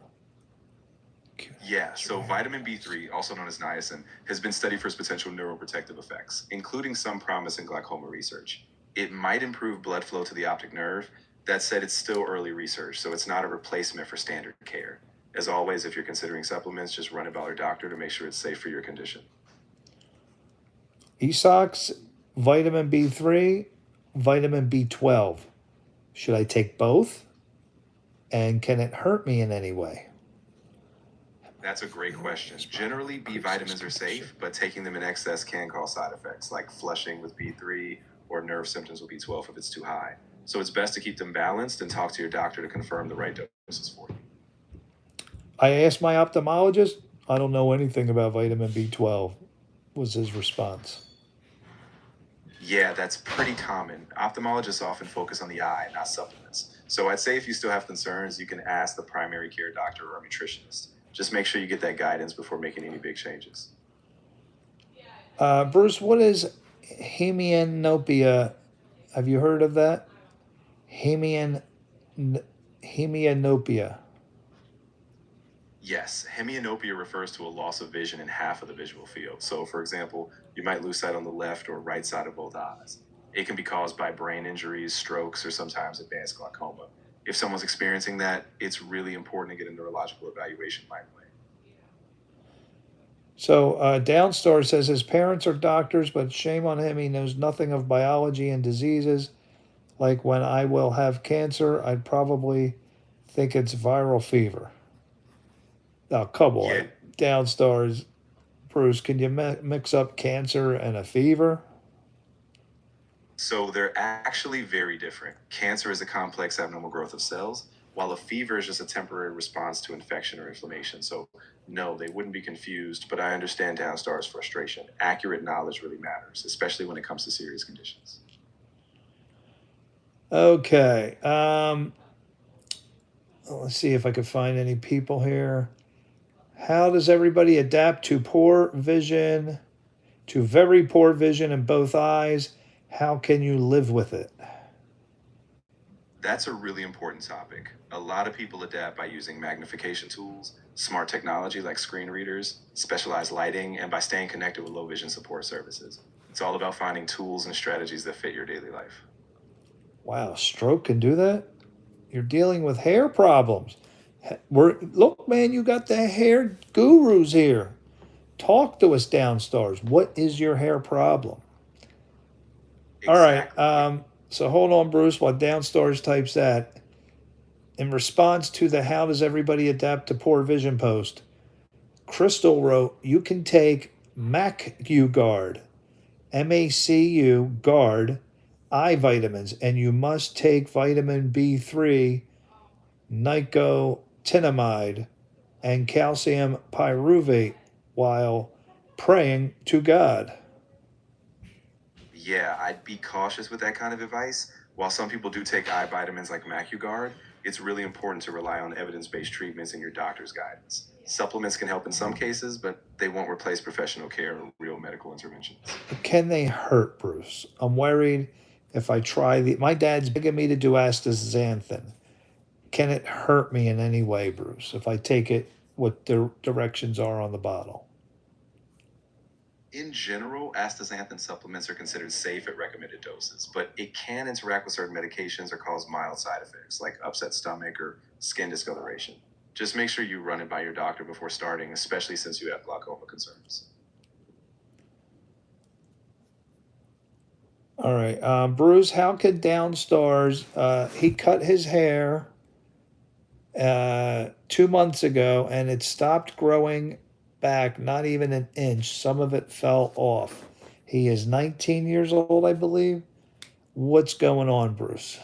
Yeah, so vitamin B3, also known as niacin, has been studied for its potential neuroprotective effects, including some promising glaucoma research. It might improve blood flow to the optic nerve. That said, it's still early research, so it's not a replacement for standard care. As always, if you're considering supplements, just run it by your doctor to make sure it's safe for your condition. ESOX, vitamin B3, vitamin B12. Should I take both? And can it hurt me in any way? That's a great question. Generally, B vitamins are safe, but taking them in excess can cause side effects like flushing with B3 or nerve symptoms with B12 if it's too high. So it's best to keep them balanced and talk to your doctor to confirm the right doses for you. I asked my ophthalmologist. I don't know anything about vitamin B12, was his response. Yeah, that's pretty common. Ophthalmologists often focus on the eye, not supplements. So I'd say if you still have concerns, you can ask the primary care doctor or a nutritionist. Just make sure you get that guidance before making any big changes. Bruce, what is hemianopia? Have you heard of that? Hemian, hemianopia. Yes, hemianopia refers to a loss of vision in half of the visual field. So, for example, you might lose sight on the left or right side of both eyes. It can be caused by brain injuries, strokes, or sometimes advanced glaucoma. If someone's experiencing that, it's really important to get a neurological evaluation right away. So Downstar says his parents are doctors, but shame on him. He knows nothing of biology and diseases. Like when I will have cancer, I'd probably think it's viral fever. Oh, come on. Yeah, Downstars, Bruce, can you mix up cancer and a fever? so they're actually very different. Cancer is a complex abnormal growth of cells, while a fever is just a temporary response to infection or inflammation. So, no, they wouldn't be confused, but I understand Downstar's frustration. Accurate knowledge really matters, especially when it comes to serious conditions. Okay. Let's see if I could find any people here. How does everybody adapt to poor vision, to very poor vision in both eyes? How can you live with it? That's a really important topic. A lot of people adapt by using magnification tools, smart technology like screen readers, specialized lighting, and by staying connected with low vision support services. It's all about finding tools and strategies that fit your daily life. Wow, stroke can do that? You're dealing with hair problems. Look, man, you got the hair gurus here. Talk to us, Downstars. What is your hair problem? All right. Exactly. So hold on, Bruce, while Downstars types that. In response to the How Does Everybody Adapt to Poor Vision post, Crystal wrote, you can take MacuGuard, MACU guard, eye vitamins, and you must take vitamin B3, nicotinamide, and calcium pyruvate while praying to God. Yeah, I'd be cautious with that kind of advice. While some people do take eye vitamins like MacuGuard, it's really important to rely on evidence-based treatments and your doctor's guidance. Supplements can help in some cases, but they won't replace professional care or real medical interventions. Can they hurt, Bruce? I'm worried if I try my dad's begging me to do astaxanthin. Can it hurt me in any way, Bruce, if I take it what the directions are on the bottle? In general, astaxanthin supplements are considered safe at recommended doses, but it can interact with certain medications or cause mild side effects like upset stomach or skin discoloration. Just make sure you run it by your doctor before starting, especially since you have glaucoma concerns. All right. Bruce, how could Downstars, he cut his hair 2 months ago and it stopped growing back, not even an inch. Some of it fell off. He is 19 years old, I believe. What's going on, Bruce?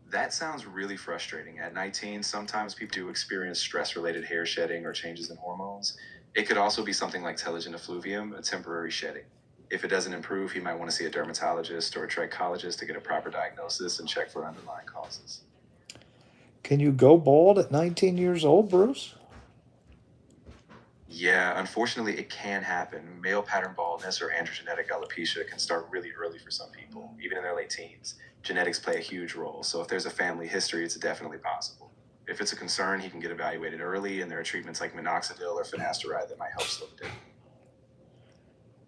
That sounds really frustrating. At 19, sometimes people do experience stress-related hair shedding or changes in hormones. It could also be something like telogen effluvium, a temporary shedding. If it doesn't improve, he might want to see a dermatologist or a trichologist to get a proper diagnosis and check for underlying causes. Can you go bald at 19 years old, Bruce? Yeah, unfortunately, it can happen. Male pattern baldness or androgenetic alopecia can start really early for some people, even in their late teens. Genetics play a huge role, so if there's a family history, it's definitely possible. If it's a concern, he can get evaluated early, and there are treatments like minoxidil or finasteride that might help slow it down.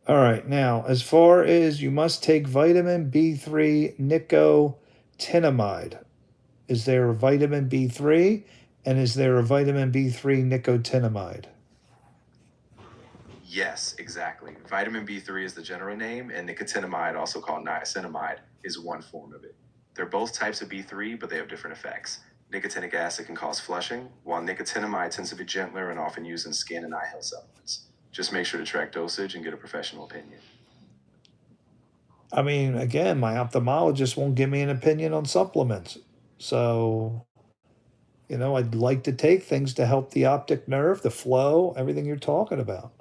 All right. Now, as far as you must take vitamin B3 nicotinamide, is there a vitamin B3 and is there a vitamin B3 nicotinamide? Yes, exactly. Vitamin B3 is the general name, and nicotinamide, also called niacinamide, is one form of it. They're both types of B3, but they have different effects. Nicotinic acid can cause flushing, while nicotinamide tends to be gentler and often used in skin and eye health supplements. Just make sure to track dosage and get a professional opinion. I mean, again, my ophthalmologist won't give me an opinion on supplements. So, I'd like to take things to help the optic nerve, the flow, everything you're talking about.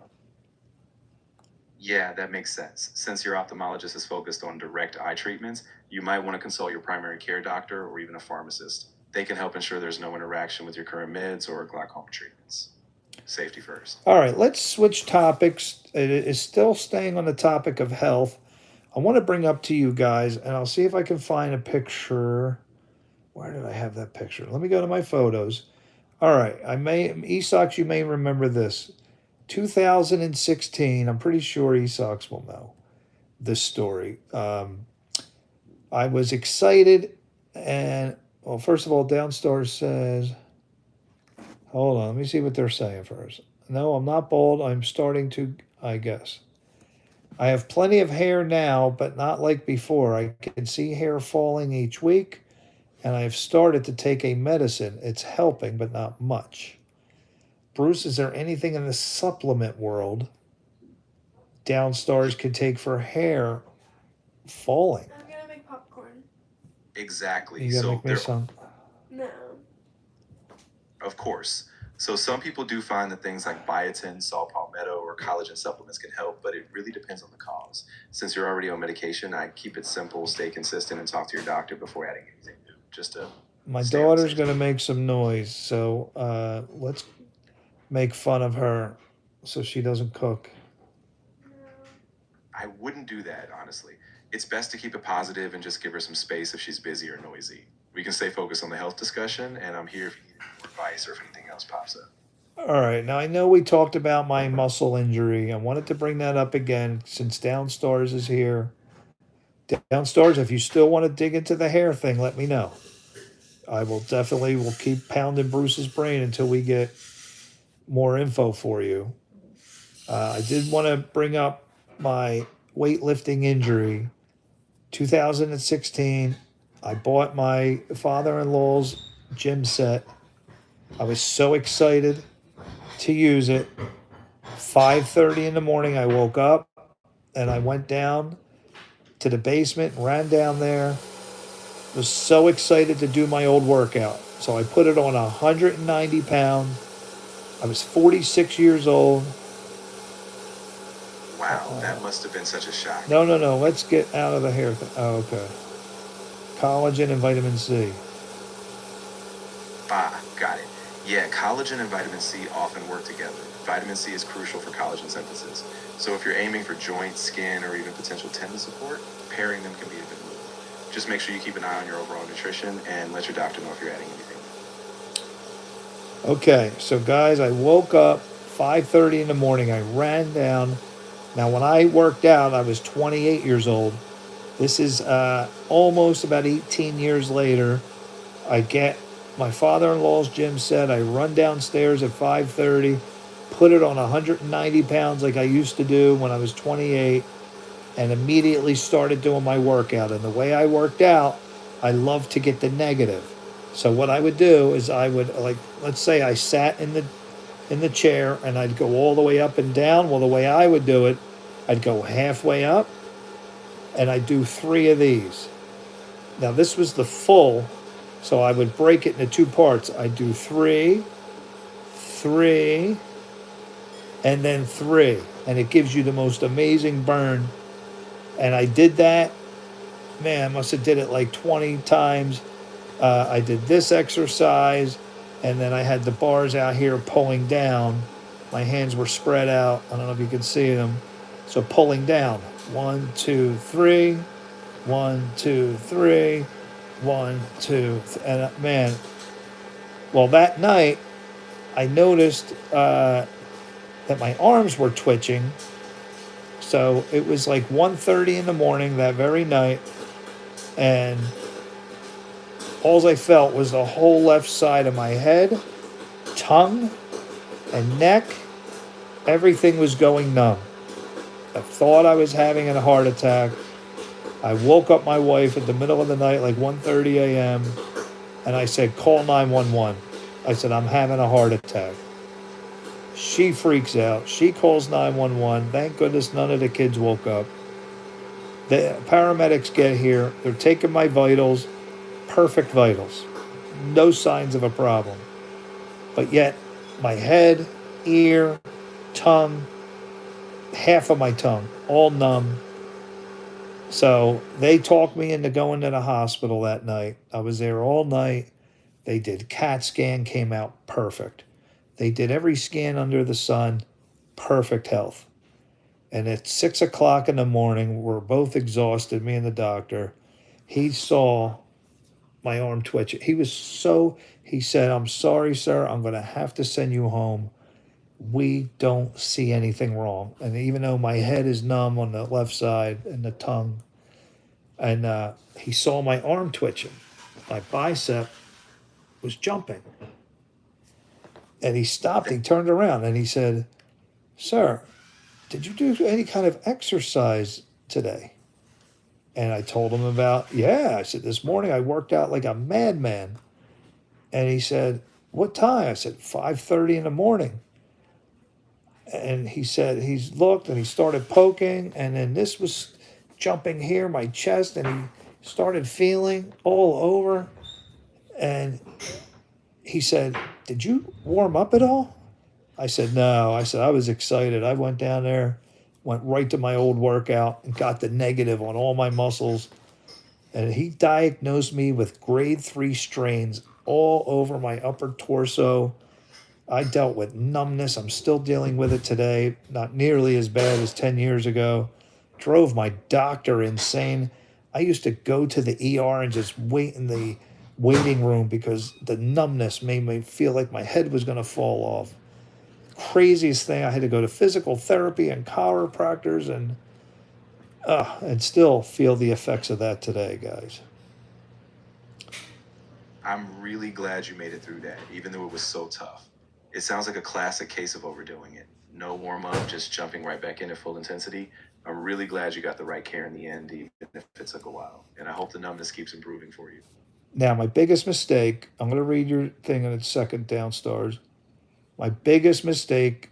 Yeah, that makes sense. Since your ophthalmologist is focused on direct eye treatments, you might want to consult your primary care doctor or even a pharmacist. They can help ensure there's no interaction with your current meds or glaucoma treatments. Safety first. All right, let's switch topics. It is still staying on the topic of health. I want to bring up to you guys, and I'll see if I can find a picture. Where did I have that picture? Let me go to my photos. All right, Esox, you may remember this. 2016, I'm pretty sure Esox will know this story. I was excited, and, well, first of all, Downstairs says, hold on, let me see what they're saying first. No, I'm not bald. I'm starting to, I guess. I have plenty of hair now, but not like before. I can see hair falling each week, and I've started to take a medicine. It's helping, but not much. Bruce, is there anything in the supplement world Downstairs could take for hair falling? I'm gonna make popcorn. Exactly. You gotta So make me there, some. No. of course. So some people do find that things like biotin, saw palmetto, or collagen supplements can help, but it really depends on the cause. Since you're already on medication, I keep it simple, stay consistent, and talk to your doctor before adding anything new. Just to My stay on the daughter's safe gonna side. make some noise, so let's make fun of her so she doesn't cook. I wouldn't do that, honestly. It's best to keep it positive and just give her some space if she's busy or noisy. We can stay focused on the health discussion, and I'm here if you need any more advice or if anything else pops up. All right, now I know we talked about my muscle injury. I wanted to bring that up again since Downstairs is here. Downstairs, if you still want to dig into the hair thing, let me know. I will keep pounding Bruce's brain until we get more info for you. I did want to bring up my weightlifting injury. 2016, I bought my father-in-law's gym set. I was so excited to use it. 5:30 in the morning, I woke up and I went down to the basement, ran down there. Was so excited to do my old workout. So I put it on 190 pounds. I was 46 years old. Wow, that must have been such a shock. No, no, no. Let's get out of the hair thing. Oh, okay. Collagen and vitamin C. Ah, got it. Yeah, collagen and vitamin C often work together. Vitamin C is crucial for collagen synthesis. So if you're aiming for joint, skin, or even potential tendon support, pairing them can be a good move. Just make sure you keep an eye on your overall nutrition and let your doctor know if you're adding anything. Okay, so guys, I woke up 5:30 in the morning. I ran down. Now, when I worked out, I was 28 years old. This is almost about 18 years later. I get my father-in-law's gym set. I run downstairs at 5:30, put it on 190 pounds like I used to do when I was 28, and immediately started doing my workout. And the way I worked out, I love to get the negative. So what I would do is I would, like, let's say I sat in the chair and I'd go all the way up and down. Well, the way I would do it, I'd go halfway up, and I do 3 of these. Now this was the full, so I would break it into 2 parts. I do 3, 3, and then 3, and it gives you the most amazing burn. And I did that, man, I must have did it like 20 times. I did this exercise, and then I had the bars out here pulling down. My hands were spread out. I don't know if you can see them. So pulling down. 1, 2, 3. 1, 2, 3. 1, 2, and man, well, that night I noticed that my arms were twitching. So it was like 1:30 in the morning that very night, and all I felt was the whole left side of my head, tongue, and neck. Everything was going numb. I thought I was having a heart attack. I woke up my wife in the middle of the night, like 1:30 a.m., and I said, call 911. I said, I'm having a heart attack. She freaks out. She calls 911. Thank goodness none of the kids woke up. The paramedics get here. They're taking my vitals. Perfect vitals. No signs of a problem. But yet, my head, ear, tongue, half of my tongue, all numb. So they talked me into going to the hospital that night. I was there all night. They did CAT scan, came out perfect. They did every scan under the sun, perfect health. And at 6 o'clock in the morning, we're both exhausted, me and the doctor. He saw my arm twitch. He said, I'm sorry, sir. I'm going to have to send you home. We don't see anything wrong. And even though my head is numb on the left side and the tongue, and he saw my arm twitching, my bicep was jumping. And he stopped, he turned around, and he said, sir, did you do any kind of exercise today? And I told him yeah. I said, this morning I worked out like a madman. And he said, what time? I said, 5:30 in the morning. And he said, he's looked and he started poking, and then this was jumping here, my chest, and he started feeling all over. And he said, did you warm up at all? I said, no. I said, I was excited. I went down there, went right to my old workout, and got the negative on all my muscles. And he diagnosed me with grade 3 strains all over my upper torso. I dealt with numbness. I'm still dealing with it today. Not nearly as bad as 10 years ago. Drove my doctor insane. I used to go to the ER and just wait in the waiting room because the numbness made me feel like my head was going to fall off. Craziest thing. I had to go to physical therapy and chiropractors, and still feel the effects of that today, guys. I'm really glad you made it through that, even though it was so tough. It sounds like a classic case of overdoing it. No warm up, just jumping right back into full intensity. I'm really glad you got the right care in the end, even if it took a while. And I hope the numbness keeps improving for you. Now, my biggest mistake, I'm going to read your thing in a second down, stars. My biggest mistake,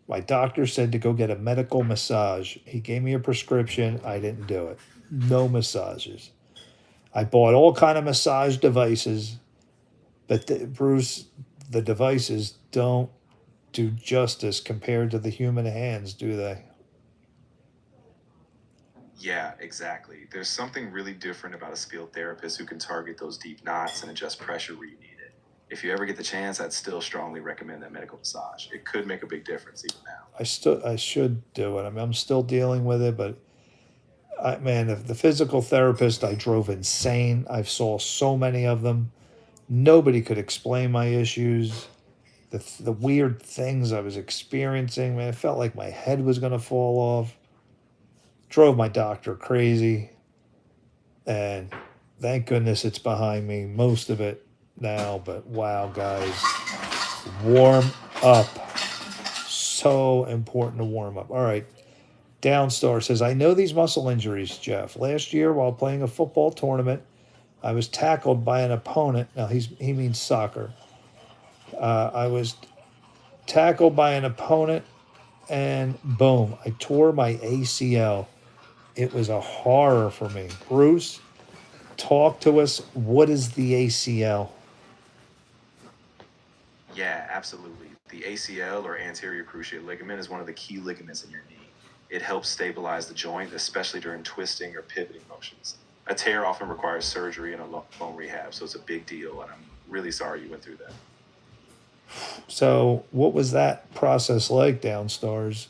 my doctor said to go get a medical massage. He gave me a prescription. I didn't do it. No massages. I bought all kind of massage devices, but Bruce, the devices don't do justice compared to the human hands, do they? Yeah, exactly. There's something really different about a skilled therapist who can target those deep knots and adjust pressure where you need it. If you ever get the chance, I'd still strongly recommend that medical massage. It could make a big difference even now. I should do it. I mean, I'm still dealing with it, but the physical therapist, I drove insane. I saw so many of them. Nobody could explain my issues. The weird things I was experiencing, man, it felt like my head was going to fall off. Drove my doctor crazy. And thank goodness it's behind me, most of it now. But wow, guys, warm up. So important to warm up. All right. Downstar says, I know these muscle injuries, Jeff. Last year, while playing a football tournament, I was tackled by an opponent. Now, he means soccer. I was tackled by an opponent, and boom, I tore my ACL. It was a horror for me. Bruce, talk to us. What is the ACL? Yeah, absolutely. The ACL, or anterior cruciate ligament, is one of the key ligaments in your knee. It helps stabilize the joint, especially during twisting or pivoting motions. A tear often requires surgery and a bone rehab, so it's a big deal, and I'm really sorry you went through that. So, what was that process like downstairs?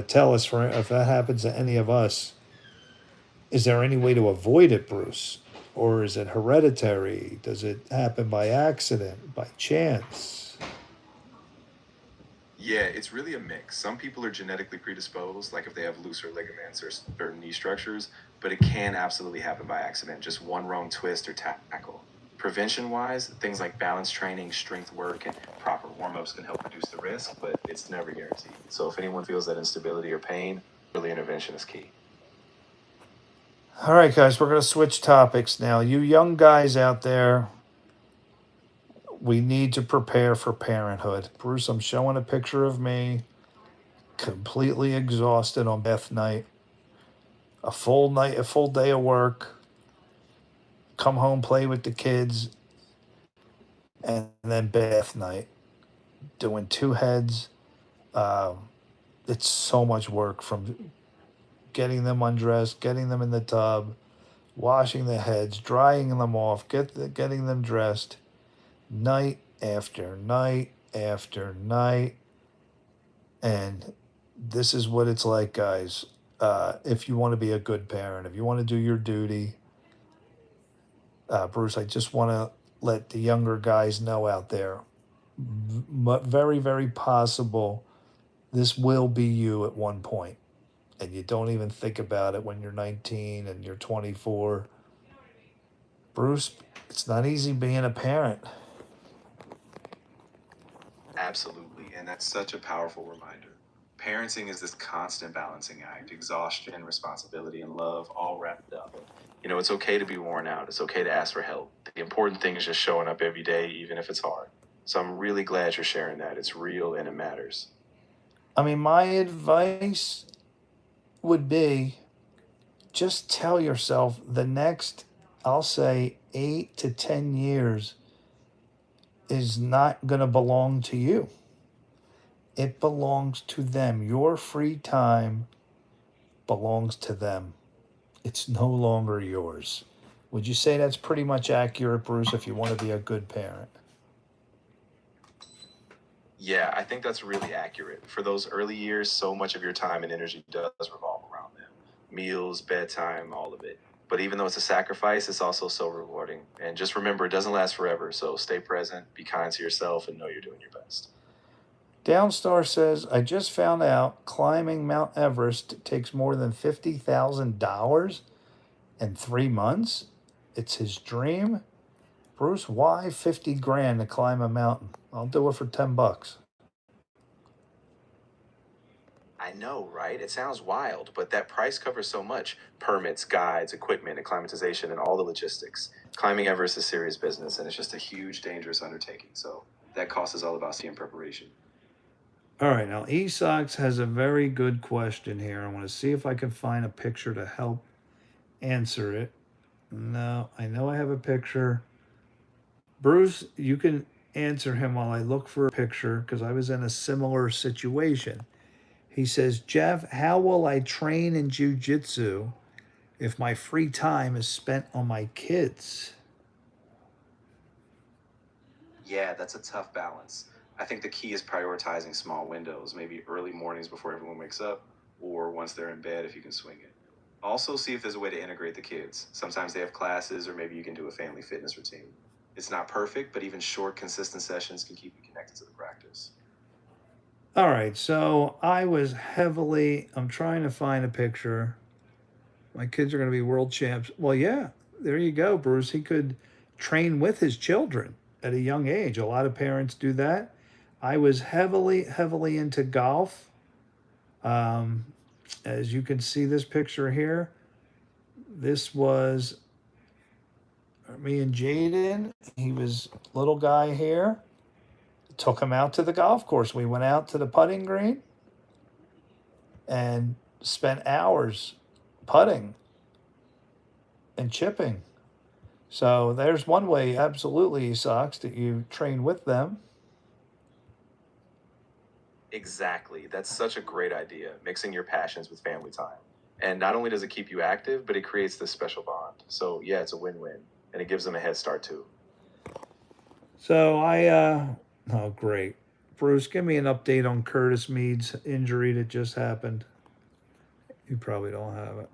Tell us for if that happens to any of us. Is there any way to avoid it, Bruce? Or is it hereditary? Does it happen by accident, by chance? Yeah, it's really a mix. Some people are genetically predisposed, like if they have looser ligaments or certain knee structures, but it can absolutely happen by accident, just one wrong twist or tackle. Prevention wise, things like balance training, strength work, and proper warm ups can help reduce the risk, but it's never guaranteed. So if anyone feels that instability or pain, early intervention is key. All right, guys, we're going to switch topics now. You young guys out there, we need to prepare for parenthood. Bruce, I'm showing a picture of me completely exhausted on bath night. A full night, a full day of work. Come home, play with the kids, and then bath night. Doing two heads. It's so much work from getting them undressed, getting them in the tub, washing the heads, drying them off, getting them dressed, night after night after night. And this is what it's like, guys. If you want to be a good parent, if you want to do your duty, Bruce, I just want to let the younger guys know out there, very, very possible this will be you at one point, and you don't even think about it when you're 19 and you're 24. Bruce, it's not easy being a parent. Absolutely, and that's such a powerful reminder. Parenting is this constant balancing act, exhaustion, responsibility, and love all wrapped up. It's okay to be worn out. It's okay to ask for help. The important thing is just showing up every day, even if it's hard. So I'm really glad you're sharing that. It's real and it matters. I mean, my advice would be just tell yourself the next, I'll say, 8 to 10 years is not going to belong to you. It belongs to them. Your free time belongs to them. It's no longer yours. Would you say that's pretty much accurate, Bruce, if you want to be a good parent? Yeah, I think that's really accurate. For those early years, so much of your time and energy does revolve around them: meals, bedtime, all of it. But even though it's a sacrifice, it's also so rewarding. And just remember, it doesn't last forever. So stay present, be kind to yourself, and know you're doing your best. Downstar says, I just found out climbing Mount Everest takes more than $50,000 in 3 months. It's his dream. Bruce, why 50 grand to climb a mountain? I'll do it for $10. I know, right? It sounds wild, but that price covers so much: permits, guides, equipment, acclimatization, and all the logistics. Climbing Everest is serious business, and it's just a huge, dangerous undertaking. So that cost is all about seeing preparation. All right, now Esox has a very good question here. I want to see if I can find a picture to help answer it. No, I know I have a picture. Bruce, you can answer him while I look for a picture because I was in a similar situation. He says, Jeff, how will I train in jujitsu if my free time is spent on my kids? Yeah, that's a tough balance. I think the key is prioritizing small windows, maybe early mornings before everyone wakes up, or once they're in bed if you can swing it. Also, see if there's a way to integrate the kids. Sometimes they have classes, or maybe you can do a family fitness routine. It's not perfect, but even short, consistent sessions can keep you connected to the practice. All right, so I'm trying to find a picture. My kids are going to be world champs. Well, yeah, there you go, Bruce. He could train with his children at a young age. A lot of parents do that. I was heavily, heavily into golf. Um, as you can see this picture here, this was me and Jaden. He was little guy here. Took him out to the golf course. We went out to the putting green and spent hours putting and chipping. So there's one way, absolutely, Sox, that you train with them. Exactly. That's such a great idea, mixing your passions with family time. And not only does it keep you active, but it creates this special bond. So, yeah, it's a win win. And it gives them a head start, too. So oh, great. Bruce, give me an update on Curtis Mead's injury that just happened. You probably don't have it.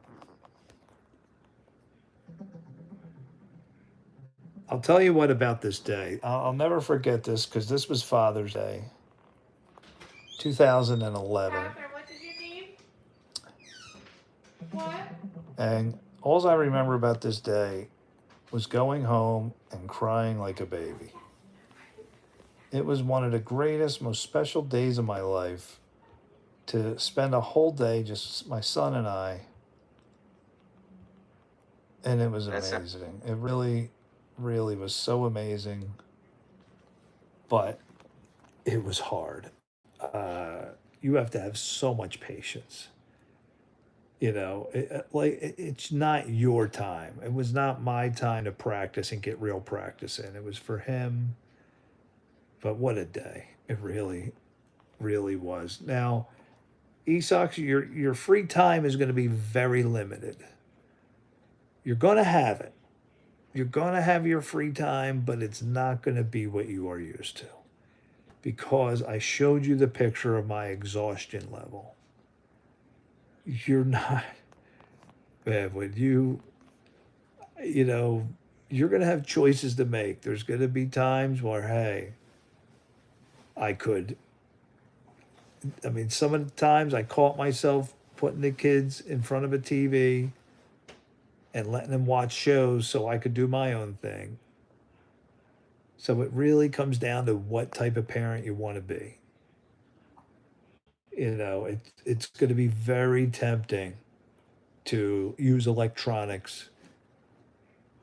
I'll tell you what about this day. I'll never forget this because this was Father's Day, 2011. Catherine, what did you need? What? And all I remember about this day was going home and crying like a baby. It was one of the greatest, most special days of my life to spend a whole day, just my son and I. And it was That's amazing. It really, really was so amazing. But it was hard. You have to have so much patience. You know, it's not your time. It was not my time to practice and get real practice in. It was for him. But what a day! It really, really was. Now, Esox, your free time is going to be very limited. You're going to have it. You're going to have your free time, but it's not going to be what you are used to. Because I showed you the picture of my exhaustion level. You're not, man, when you know, you're going to have choices to make. There's going to be times where, hey, I mean, some of the times I caught myself putting the kids in front of a TV and letting them watch shows so I could do my own thing. So it really comes down to what type of parent you want to be. You know, it's going to be very tempting to use electronics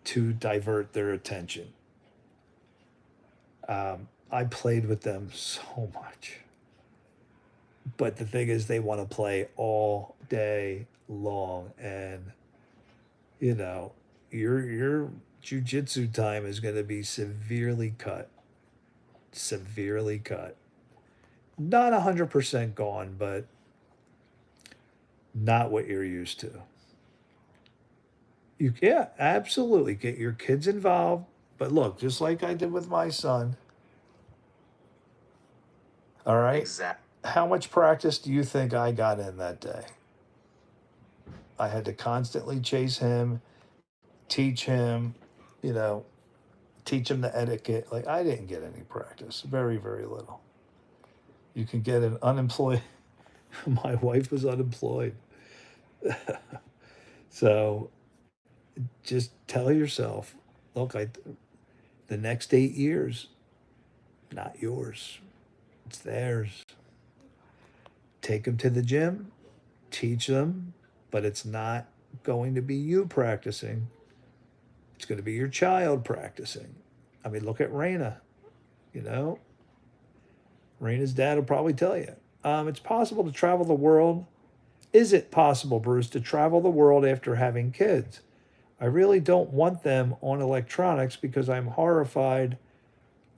to divert their attention. I played with them so much. But the thing is, they want to play all day long. And, you know, your jujitsu time is going to be severely cut. Severely cut. Not 100% gone, but not what you're used to. Yeah, absolutely. Get your kids involved. But look, just like I did with my son, all right? exact. How much practice do you think I got in that day? I had to constantly chase him, teach him, you know, teach him the etiquette. Like, I didn't get any practice, very, very little. You can get an unemployed, my wife was unemployed. So just tell yourself, look, the next 8 years, not yours, it's theirs. Take them to the gym, teach them, but it's not going to be you practicing. It's going to be your child practicing. I mean, look at Raina, you know. Raina's dad will probably tell you. It's possible to travel the world. Is it possible, Bruce, to travel the world after having kids? I really don't want them on electronics because I'm horrified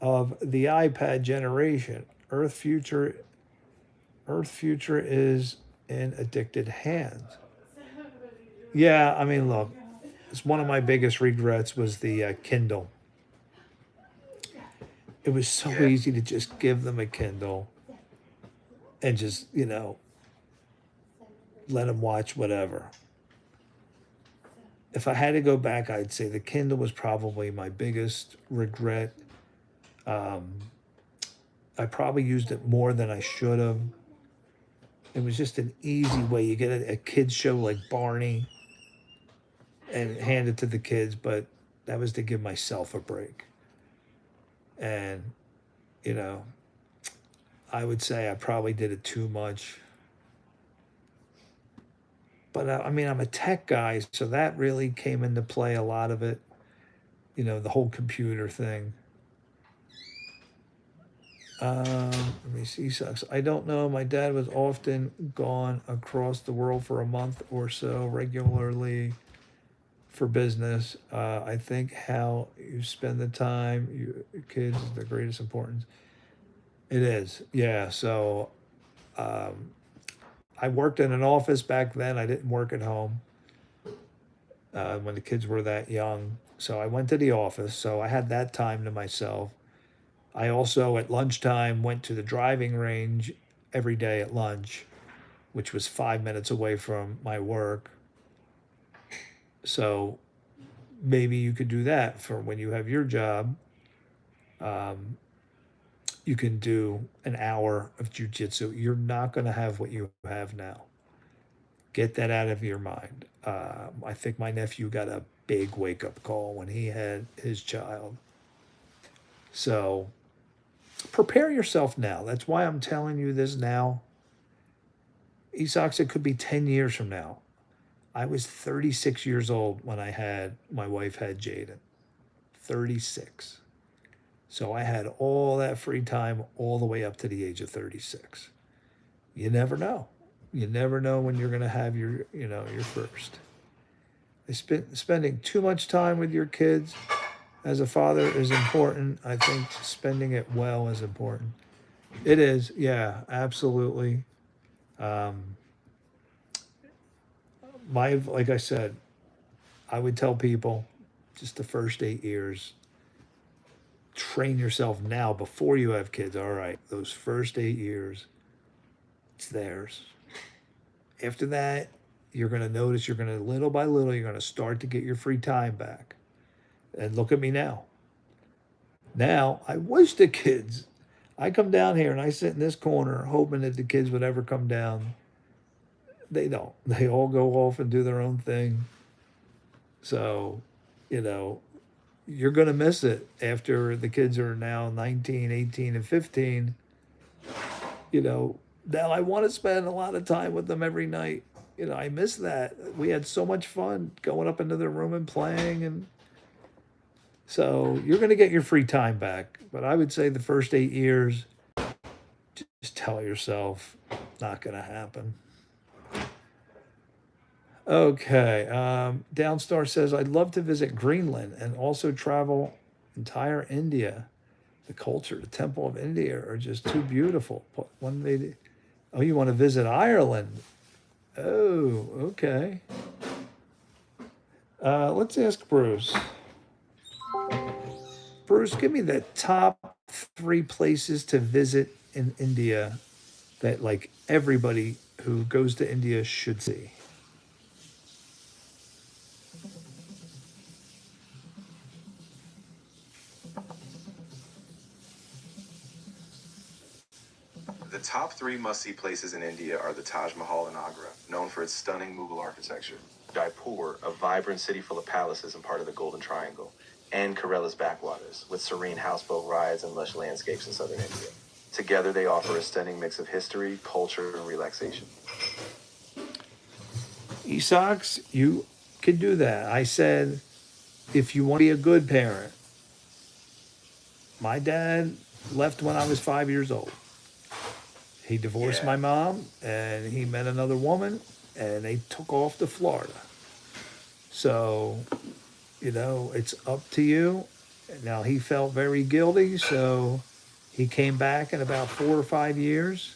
of the iPad generation. Earth future is in addicted hands. Yeah, I mean, look, it's one of my biggest regrets was the Kindle. It was so Yeah. easy to just give them a Kindle and just, you know, let them watch whatever. If I had to go back, I'd say the Kindle was probably my biggest regret. I probably used it more than I should have. It was just an easy way. You get a kids show like Barney and hand it to the kids, but that was to give myself a break. And, you know, I would say I probably did it too much. But I mean, I'm a tech guy, so that really came into play a lot of it. You know, the whole computer thing. Let me see. Sucks. I don't know. My dad was often gone across the world for a month or so regularly for business. I think how you spend the time, your kids, is the greatest importance. It is. Yeah. So um, I worked in an office back then. I didn't work at home when the kids were that young. So I went to the office. So I had that time to myself. I also, at lunchtime, went to the driving range every day at lunch, which was 5 minutes away from my work. So maybe you could do that for when you have your job. Um, you can do an hour of jujitsu. You're not going to have what you have now. Get that out of your mind. I think my nephew got a big wake up call when he had his child. So prepare yourself now. That's why I'm telling you this now. Esox, it could be 10 years from now. I was 36 years old when my wife had Jaden. 36. So I had all that free time all the way up to the age of 36. You never know. You never know when you're going to have your first. Spending too much time with your kids as a father is important. I think spending it well is important. It is, yeah, absolutely. Um, like I said, I would tell people just the first 8 years, train yourself now before you have kids. All right, those first 8 years, it's theirs. After that, you're going to notice you're going to, little by little, you're going to start to get your free time back. And look at me now. Now, I wish the kids, I come down here and I sit in this corner hoping that the kids would ever come down. They don't. They all go off and do their own thing. So, you know, you're going to miss it after the kids are now 19, 18, and 15. You know, now I want to spend a lot of time with them every night. I miss that. We had so much fun going up into their room and playing. And so you're going to get your free time back. But I would say the first 8 years, just tell yourself, not going to happen. Okay. Downstar says, I'd love to visit Greenland and also travel entire India. The culture, the Temple of India are just too beautiful. Oh, you want to visit Ireland? Oh, okay. Let's ask Bruce. Bruce, give me the top 3 places to visit in India that like everybody who goes to India should see. The top 3 must-see places in India are the Taj Mahal in Agra, known for its stunning Mughal architecture; Jaipur, a vibrant city full of palaces and part of the Golden Triangle; and Kerala's backwaters, with serene houseboat rides and lush landscapes in southern India. Together, they offer a stunning mix of history, culture, and relaxation. Esox, you can do that. I said, if you want to be a good parent, my dad left when I was 5 years old. He divorced Yeah. my mom and he met another woman and they took off to Florida. So, it's up to you. Now, he felt very guilty, so he came back in about 4 or 5 years,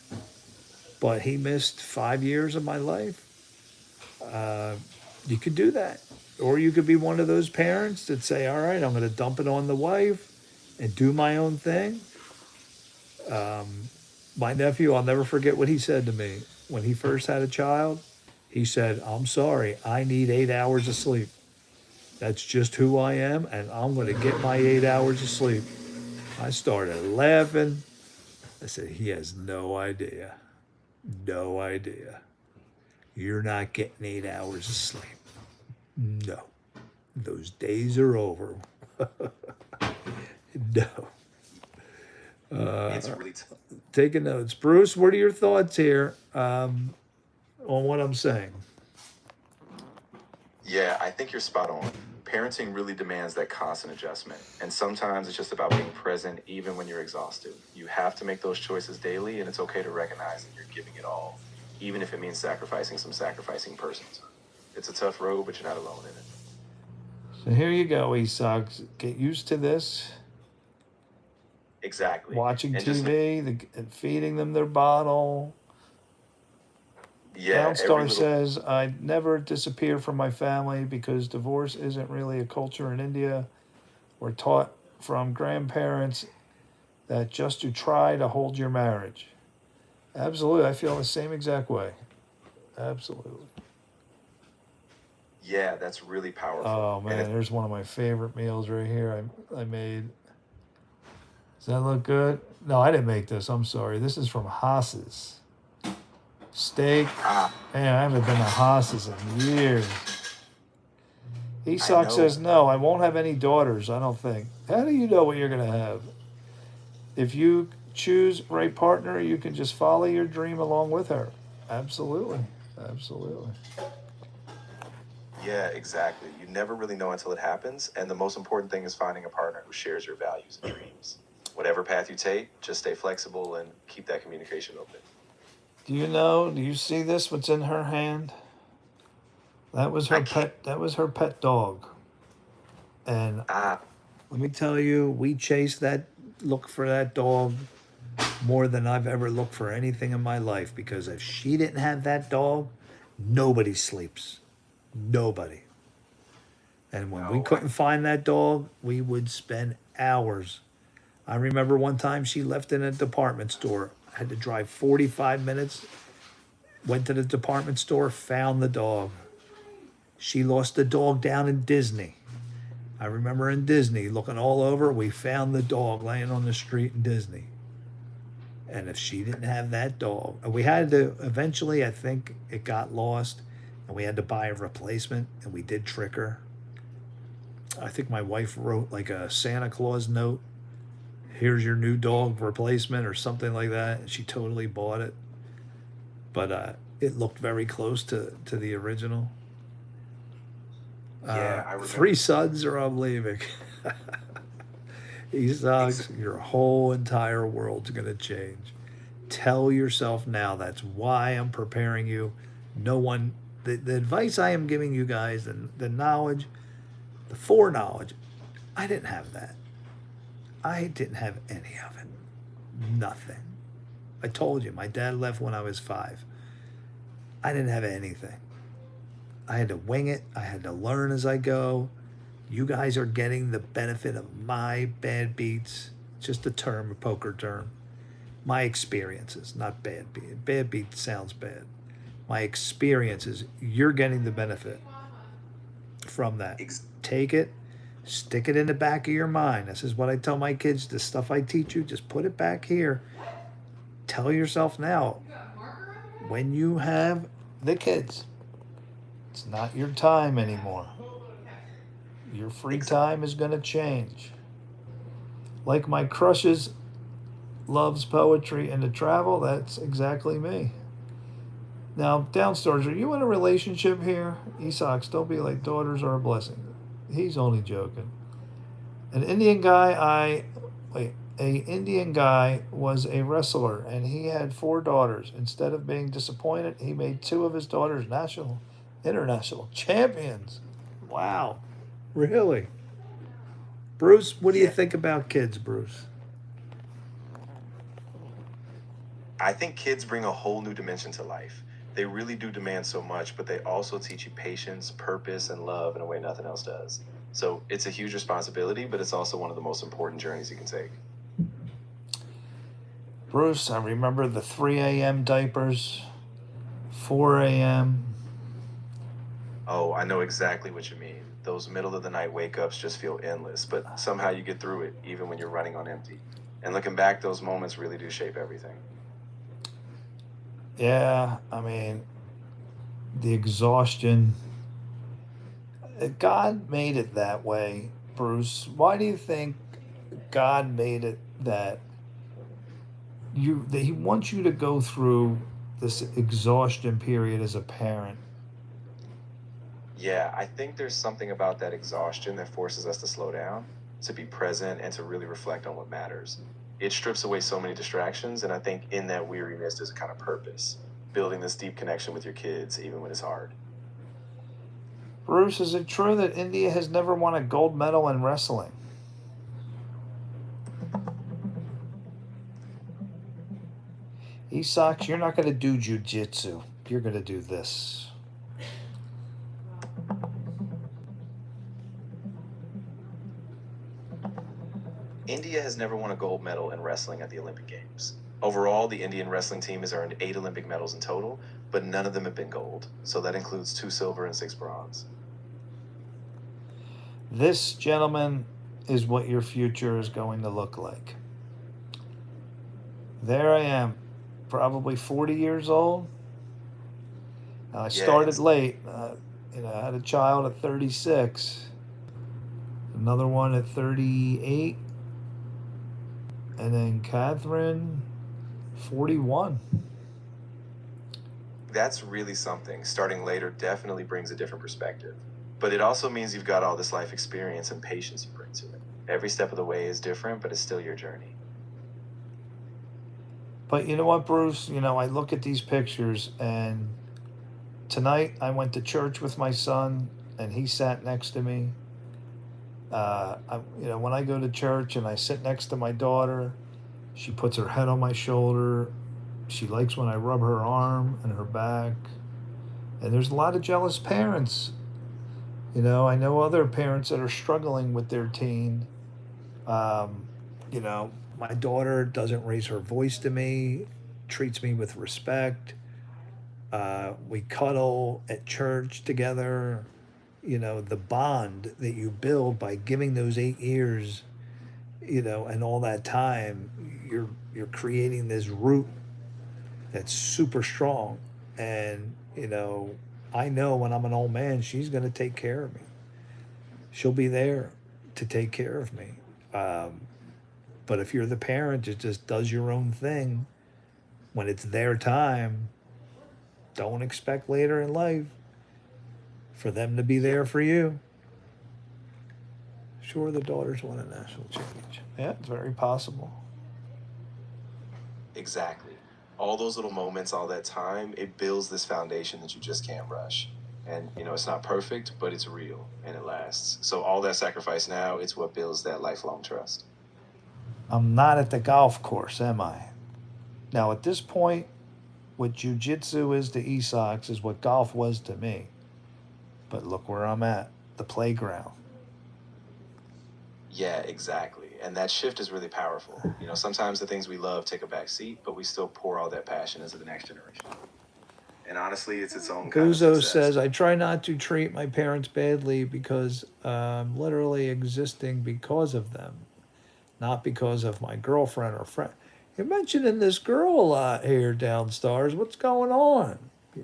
but he missed 5 years of my life. Uh, you could do that. Or you could be one of those parents that say, all right, I'm going to dump it on the wife and do my own thing. My nephew, I'll never forget what he said to me when he first had a child. He said, I'm sorry, I need 8 hours of sleep. That's just who I am, and I'm going to get my 8 hours of sleep. I started laughing. I said, he has no idea. No idea. You're not getting 8 hours of sleep. No. Those days are over. No. It's really Taking notes. Bruce, what are your thoughts here on what I'm saying? Yeah, I think you're spot on. Parenting really demands that constant adjustment, and sometimes it's just about being present even when you're exhausted. You have to make those choices daily, and it's okay to recognize that you're giving it all, even if it means sacrificing some sacrificing persons. It's a tough road, but you're not alone in it. So here you go, Esau. Get used to this. Exactly. Watching And just TV, and feeding them their bottle. yeah, every Downstar little says, I'd never disappear from my family because divorce isn't really a culture in India. We're taught from grandparents that just to try to hold your marriage. Absolutely. I feel the same exact way. Absolutely. yeah, that's really powerful. Oh, And man, there's one of my favorite meals right here I made. Does that look good? No, I didn't make this. I'm sorry. This is from Haas's. Steak. ah, Man, I haven't been to Haas's in years. I Esoc know. says, no, I won't have any daughters, I don't think. How do you know what you're going to have? If you choose right partner, you can just follow your dream along with her. Absolutely. Absolutely. Yeah, exactly. You never really know until it happens, and the most important thing is finding a partner who shares your values and dreams. Whatever path you take, just stay flexible and keep that communication open. Do you know? Do you see this? What's in her hand? That was I her can't. pet. That was her pet dog. And Ah, let me tell you, we chased that, look for that dog more than I've ever looked for anything in my life. Because if she didn't have that dog, nobody sleeps. Nobody. And when we no, couldn't find that dog, we would spend hours. I remember one time she left in a department store. I had to drive 45 minutes, went to the department store, found the dog. She lost the dog down in Disney. I remember in Disney looking all over, we found the dog laying on the street in Disney. And if she didn't have that dog, we had to eventually, I think it got lost and we had to buy a replacement and we did trick her. I think my wife wrote like a Santa Claus note. Here's your new dog replacement or something like that. And she totally bought it. But it looked very close to the original. yeah, I remember. 3 sons or I'm leaving. He sucks. Your whole entire world's going to change. Tell yourself now that's why I'm preparing you. No one, the advice I am giving you guys, and the knowledge, the foreknowledge, I didn't have that. I didn't have any of it. Nothing. I told you, my dad left when I was 5. I didn't have anything. I had to wing it. I had to learn as I go. You guys are getting the benefit of my bad beats. Just a term, a poker term. My experiences, not bad beat. Bad beat sounds bad. My experiences, you're getting the benefit from that. Take it, stick it in the back of your mind. This is what I tell my kids. The stuff I teach you, just put it back here. Tell yourself now, when you have the kids, it's not your time anymore. Your free time is going to change. Like my crushes loves poetry and to travel, that's exactly me. Now, downstairs, are you in a relationship here? Esox, don't be like daughters are a blessing. He's only joking. An Indian guy was a wrestler and he had 4 daughters. Instead of being disappointed, he made 2 of his daughters international champions. Wow. Really? Bruce, what do you think about kids, Bruce? I think kids bring a whole new dimension to life. They really do demand so much, but they also teach you patience, purpose, and love in a way nothing else does. So it's a huge responsibility, but it's also one of the most important journeys you can take. Bruce, I remember the 3 a.m. diapers, 4 a.m. Oh, I know exactly what you mean. Those middle of the night wake ups just feel endless, but somehow you get through it, even when you're running on empty. And looking back, those moments really do shape everything. Yeah, I mean, the exhaustion. God made it that way, Bruce. Why do you think God made it that He wants you to go through this exhaustion period as a parent? Yeah, I think there's something about that exhaustion that forces us to slow down, to be present, and to really reflect on what matters. It strips away so many distractions, and I think in that weariness, there's a kind of purpose, building this deep connection with your kids, even when it's hard. Bruce, is it true that India has never won a gold medal in wrestling? Isak, you're not going to do jujitsu. You're going to do this. India has never won a gold medal in wrestling at the Olympic Games. Overall, the Indian wrestling team has earned 8 Olympic medals in total, but none of them have been gold. So that includes 2 silver and 6 bronze. This, gentlemen, is what your future is going to look like. There I am, probably 40 years old. I started late. I had a child at 36, another one at 38, and then Catherine, 41. That's really something. Starting later definitely brings a different perspective. But it also means you've got all this life experience and patience you bring to it. Every step of the way is different, but it's still your journey. But you know what, Bruce? I look at these pictures, and tonight I went to church with my son, and he sat next to me. When I go to church and I sit next to my daughter, she puts her head on my shoulder. She likes when I rub her arm and her back. And there's a lot of jealous parents. I know other parents that are struggling with their teen. My daughter doesn't raise her voice to me, treats me with respect. We cuddle at church together. The bond that you build by giving those 8 years, and all that time, you're creating this root that's super strong. And, I know when I'm an old man, she's going to take care of me. She'll be there to take care of me. But if you're the parent that just does your own thing, when it's their time, don't expect later in life for them to be there for you. Sure, the daughters won a national championship. Yeah, it's very possible. Exactly. All those little moments, all that time, it builds this foundation that you just can't rush. And, it's not perfect, but it's real and it lasts. So all that sacrifice now, it's what builds that lifelong trust. I'm not at the golf course, am I? Now, at this point, what jujitsu is to Esox is what golf was to me. But look where I'm at, the playground. Yeah, exactly. And that shift is really powerful. Sometimes the things we love take a back seat, but we still pour all that passion into the next generation. And honestly, it's its own kind of Guzzo success. says, I try not to treat my parents badly because I'm literally existing because of them, not because of my girlfriend or friend. You're mentioning this girl a lot here downstairs. What's going on?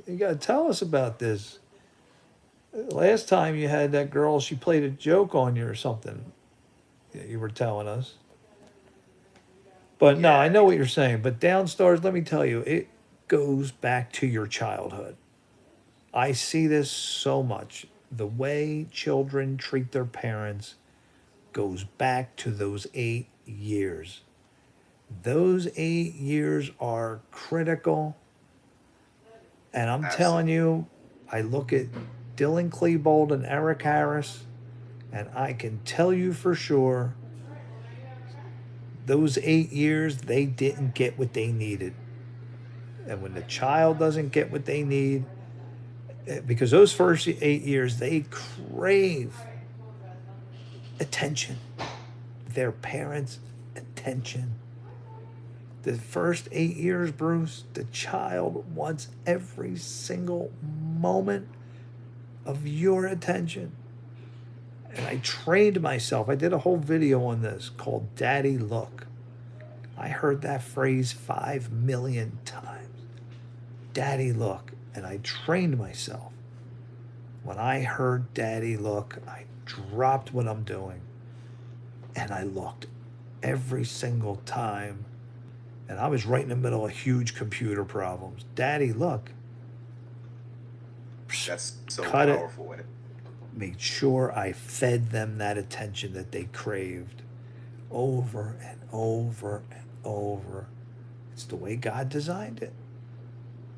You got to tell us about this. Last time you had that girl, she played a joke on you or something. You were telling us. But no, I know what you're saying. But downstairs, let me tell you, it goes back to your childhood. I see this so much. The way children treat their parents goes back to those 8 years. Those 8 years are critical. And I'm telling you, I look at Dylan Klebold and Eric Harris, and I can tell you for sure, those 8 years, they didn't get what they needed. And when the child doesn't get what they need, because those first 8 years, they crave attention, their parents' attention. The first 8 years, Bruce, the child wants every single moment of your attention. And I trained myself. I did a whole video on this called Daddy Look. I heard that phrase 5 million times. Daddy Look. And I trained myself. When I heard Daddy Look, I dropped what I'm doing and I looked every single time. And I was right in the middle of huge computer problems. Daddy Look. That's so Cut powerful. it. made sure I fed them that attention that they craved over and over and over. It's the way God designed it.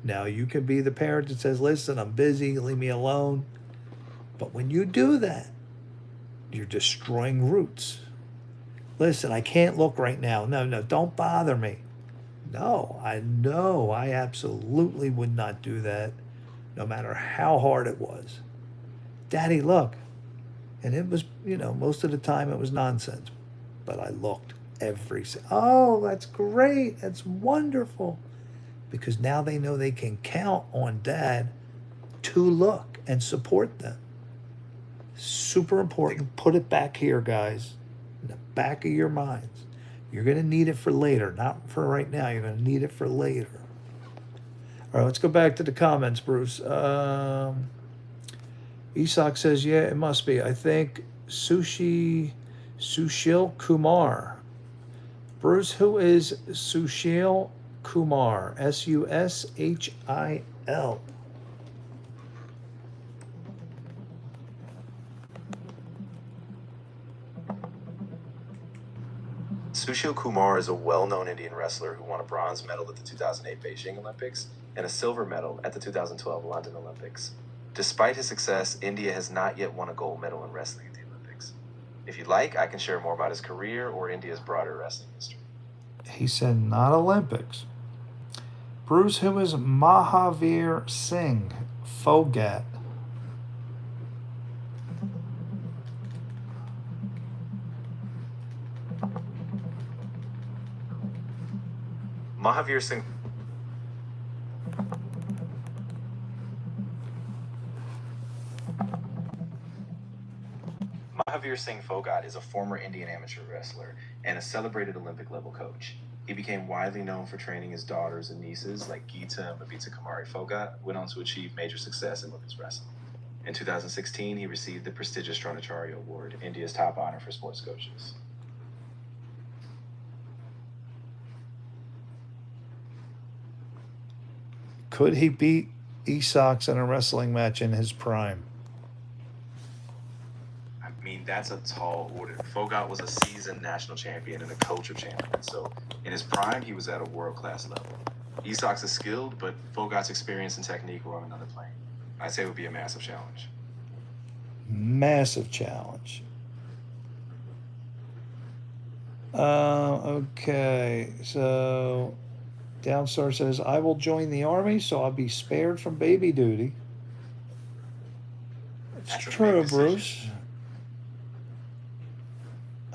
Now, you can be the parent that says, listen, I'm busy, leave me alone. But when you do that, you're destroying roots. Listen, I can't look right now. No, no, don't bother me. No, I know I absolutely would not do that, no matter how hard it was. Daddy, look. And it was, most of the time it was nonsense. But I looked oh, that's great. That's wonderful. Because now they know they can count on dad to look and support them. Super important. Put it back here, guys, in the back of your minds. You're going to need it for later, not for right now. You're going to need it for later. All right, let's go back to the comments, Bruce. Isak says, yeah, it must be. I think Sushil Kumar. Bruce, who is Sushil Kumar? Sushil. Sushil Kumar is a well-known Indian wrestler who won a bronze medal at the 2008 Beijing Olympics and a silver medal at the 2012 London Olympics. Despite his success, India has not yet won a gold medal in wrestling at the Olympics. If you'd like, I can share more about his career or India's broader wrestling history. He said not Olympics. Bruce, who is Mahavir Singh Fogat? Mahavir Singh Fogat is a former Indian amateur wrestler and a celebrated Olympic-level coach. He became widely known for training his daughters and nieces, like Geeta and Babita Kumari Fogat, went on to achieve major success in women's wrestling. In 2016, he received the prestigious Dronacharya Award, India's top honor for sports coaches. Could he beat Isak in a wrestling match in his prime? I mean, that's a tall order. Fogat was a seasoned national champion and a coach of champions. So in his prime, he was at a world-class level. Isak's is skilled, but Fogat's experience and technique were on another plane. I'd say it would be a massive challenge. Massive challenge. Okay, so Downstar says, I will join the army, so I'll be spared from baby duty. It's That's a true, big Bruce. decision.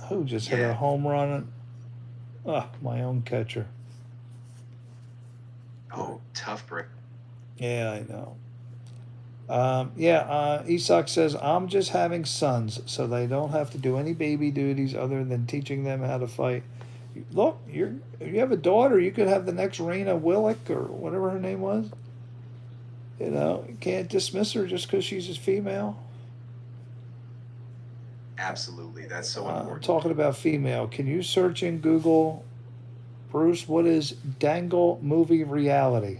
Who just hit a Yeah. home run? My own catcher. Oh, tough break. Yeah, I know. Isak says, I'm just having sons, so they don't have to do any baby duties other than teaching them how to fight. Look, you have a daughter, you could have the next Raina Willick or whatever her name was. You can't dismiss her just because she's a female. Absolutely. That's so I'm important. talking about female. Can you search in Google, Bruce, what is Dangle Movie Reality?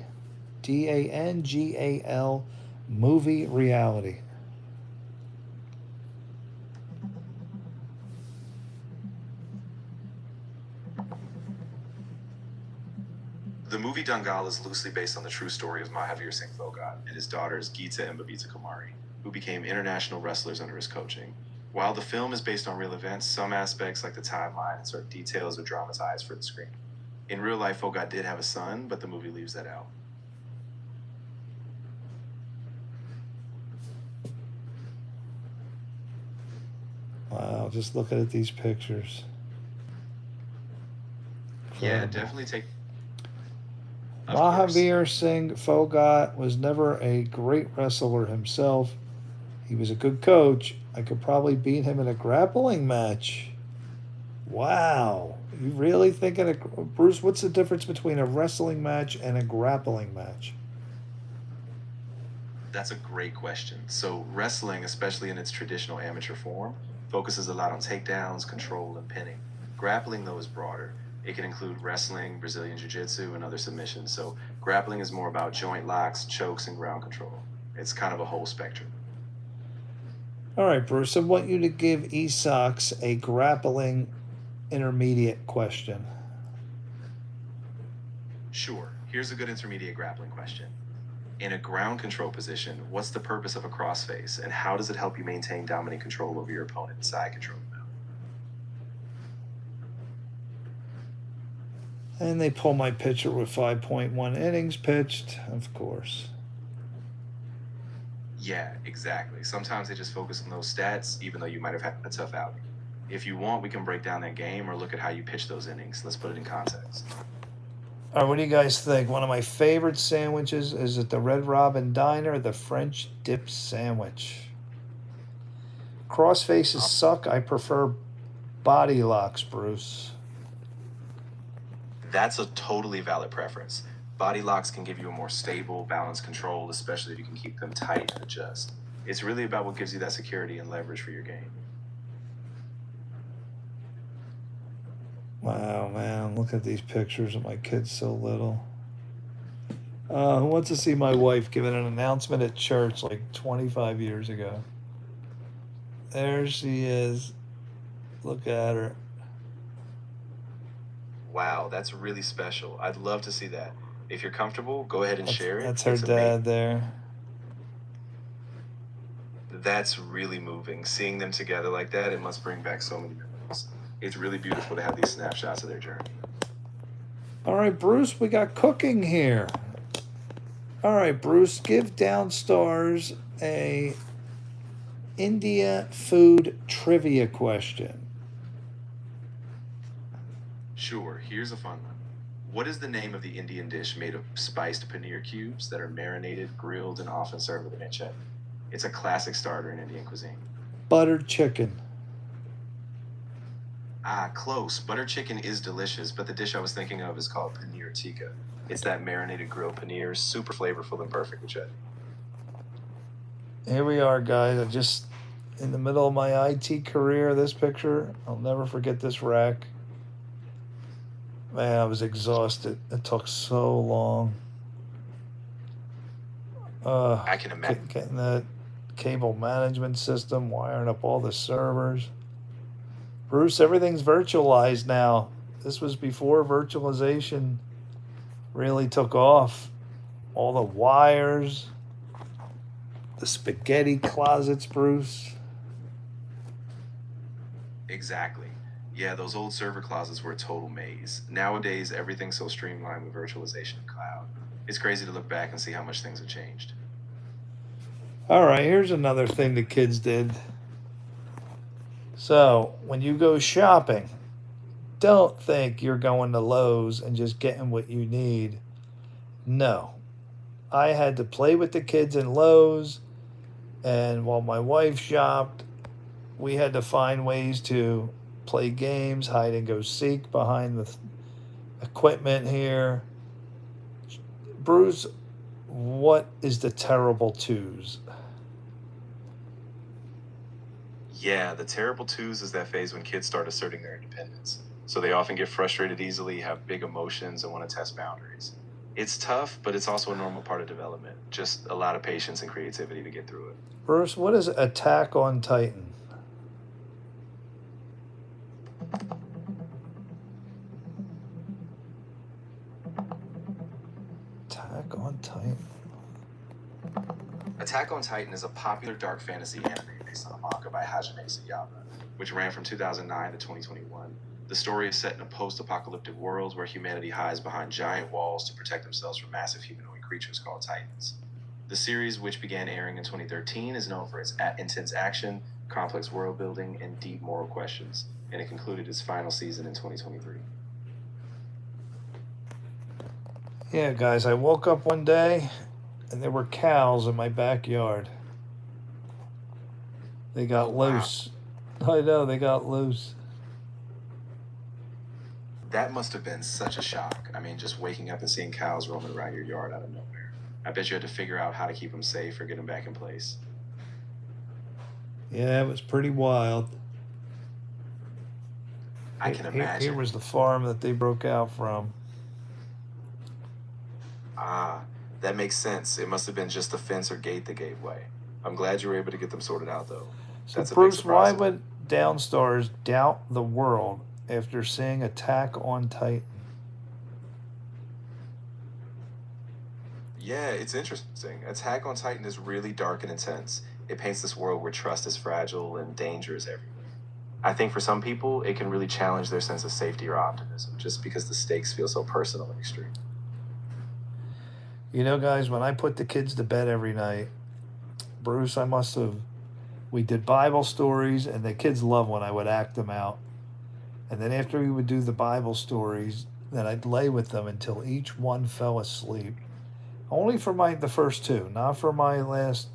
Dangal Movie Reality. The movie Dangal is loosely based on the true story of Mahavir Singh Fogat and his daughters Geeta and Babita Kumari, who became international wrestlers under his coaching. While the film is based on real events, some aspects like the timeline and certain details are dramatized for the screen. In real life, Fogat did have a son, but the movie leaves that out. Wow, just looking at these pictures. Yeah, Incredible. definitely take. Of course. Mahavir Singh Fogat was never a great wrestler himself. He was a good coach. I could probably beat him in a grappling match. Wow. You really thinking Bruce, what's the difference between a wrestling match and a grappling match? That's a great question. So wrestling, especially in its traditional amateur form, focuses a lot on takedowns, control, and pinning. Grappling, though, is broader. It can include wrestling, Brazilian jiu-jitsu, and other submissions. So grappling is more about joint locks, chokes, and ground control. It's kind of a whole spectrum. All right, Bruce, I want you to give Esox a grappling intermediate question. Sure. Here's a good intermediate grappling question. In a ground control position, what's the purpose of a crossface, and how does it help you maintain dominant control over your opponent in side control mode? And they pull my pitcher with 5.1 innings pitched, of course. Yeah, exactly. Sometimes they just focus on those stats, even though you might have had a tough outing. If you want, we can break down that game or look at how you pitch those innings. Let's put it in context. All right, what do you guys think? One of my favorite sandwiches is at the Red Robin Diner, the French dip sandwich. Crossfaces suck. I prefer body locks, Bruce. That's a totally valid preference. Body locks can give you a more stable, balanced control, especially if you can keep them tight and adjust. It's really about what gives you that security and leverage for your game. Wow, man, look at these pictures of my kids so little. Who wants to see my wife giving an announcement at church like 25 years ago? There she is. Look at her. Wow, that's really special. I'd love to see that. If you're comfortable, go ahead and share it. That's her It's dad there. That's really moving. Seeing them together like that, it must bring back so many memories. It's really beautiful to have these snapshots of their journey. All right, Bruce, we got cooking here. All right, Bruce, give Downstars a India food trivia question. Sure, here's a fun one. What is the name of the Indian dish made of spiced paneer cubes that are marinated, grilled, and often served with a mint chutney? It's a classic starter in Indian cuisine. Buttered chicken. Ah, close. Butter chicken is delicious, but the dish I was thinking of is called paneer tikka. It's that marinated grilled paneer, super flavorful and perfect with chutney. Here we are, guys. I just in the middle of my IT career. This picture, I'll never forget this rack. Man, I was exhausted. It took so long. I can imagine. Getting that cable management system, wiring up all the servers. Bruce, everything's virtualized now. This was before virtualization really took off. All the wires, the spaghetti closets, Bruce. Exactly. Yeah, those old server closets were a total maze. Nowadays, everything's so streamlined with virtualization and cloud. It's crazy to look back and see how much things have changed. All right, here's another thing the kids did. So, when you go shopping, don't think you're going to Lowe's and just getting what you need. No. I had to play with the kids in Lowe's, and while my wife shopped, we had to find ways to play games, hide and go seek behind the equipment here. Bruce, what is the terrible twos? Yeah, the terrible twos is that phase when kids start asserting their independence. So they often get frustrated easily, have big emotions, and want to test boundaries. It's tough, but it's also a normal part of development. Just a lot of patience and creativity to get through it. Bruce, what is Attack on Titan? Attack on Titan. Attack on Titan is a popular dark fantasy anime based on a manga by Hajime Sayaba, which ran from 2009 to 2021. The story is set in a post-apocalyptic world where humanity hides behind giant walls to protect themselves from massive humanoid creatures called Titans. The series, which began airing in 2013, is known for its intense action, complex world building, and deep moral questions, and it concluded its final season in 2023. Yeah, guys, I woke up one day and there were cows in my backyard. They got loose. I know, they got loose. That must have been such a shock. I mean, just waking up and seeing cows roaming around your yard out of nowhere. I bet you had to figure out how to keep them safe or get them back in place. Yeah, it was pretty wild. I can imagine. Here was the farm that they broke out from. Ah, that makes sense. It must have been just the fence or gate that gave way. I'm glad you were able to get them sorted out, though. So, That's a big Bruce, why surprise. would Downstars doubt the world after seeing Attack on Titan? Yeah, it's interesting. Attack on Titan is really dark and intense. It paints this world where trust is fragile and danger is everywhere. I think for some people, it can really challenge their sense of safety or optimism just because the stakes feel so personal and extreme. You know, guys, when I put the kids to bed every night, Bruce, we did Bible stories, and the kids love when I would act them out. And then after we would do the Bible stories, then I'd lay with them until each one fell asleep. Only for the first two, not for my last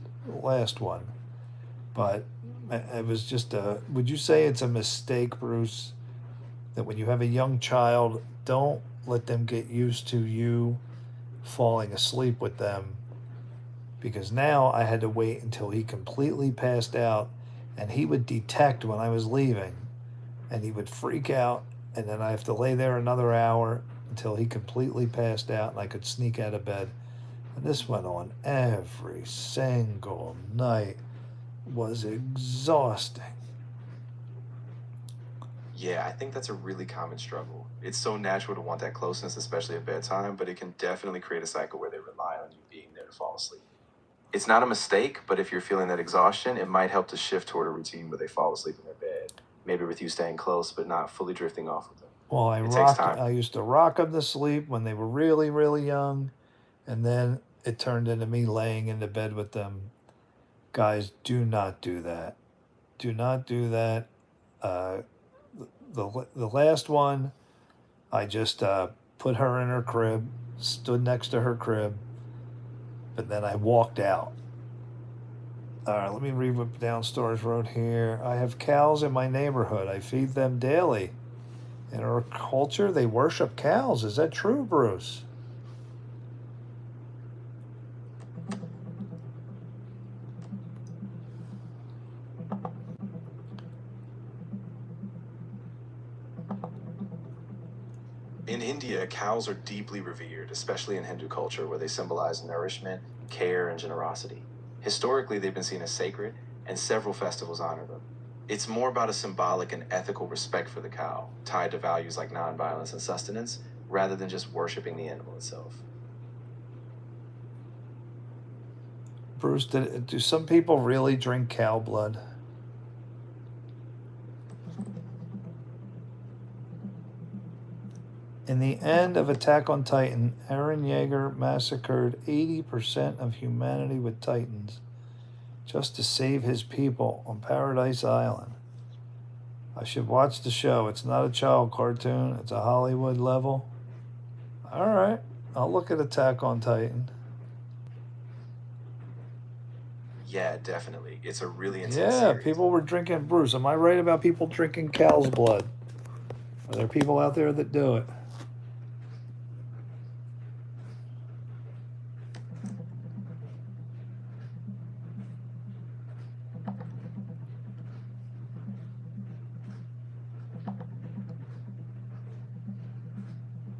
one. But it was just a. Would you say it's a mistake, Bruce, that when you have a young child, don't let them get used to you falling asleep with them? Because now I had to wait until he completely passed out, and he would detect when I was leaving, and he would freak out, and then I have to lay there another hour until he completely passed out, and I could sneak out of bed. And this went on every single night. It was exhausting. Yeah, I think that's a really common struggle. It's so natural to want that closeness, especially at bedtime, but it can definitely create a cycle where they rely on you being there to fall asleep. It's not a mistake, but if you're feeling that exhaustion, it might help to shift toward a routine where they fall asleep in their bed, maybe with you staying close but not fully drifting off with them. Well, It takes time. I used to rock them to sleep when they were really, really young, and then it turned into me laying in the bed with them. Guys, do not do that. Do not do that. Uh, the last one, I just put her in her crib, stood next to her crib, but then I walked out. All right, let me read what Downstairs wrote here. I have cows in my neighborhood. I feed them daily. In our culture, they worship cows. Is that true, Bruce? In India, cows are deeply revered, especially in Hindu culture, where they symbolize nourishment, care, and generosity. Historically, they've been seen as sacred, and several festivals honor them. It's more about a symbolic and ethical respect for the cow, tied to values like nonviolence and sustenance, rather than just worshiping the animal itself. Bruce, do some people really drink cow blood? In the end of Attack on Titan, Eren Yeager massacred 80% of humanity with Titans just to save his people on Paradise Island. I should watch the show. It's not a child cartoon, it's a Hollywood level. All right, I'll look at Attack on Titan. Yeah, definitely. It's a really intense Yeah, series. people were drinking. Bruce, am I right about people drinking cow's blood? Are there people out there that do it?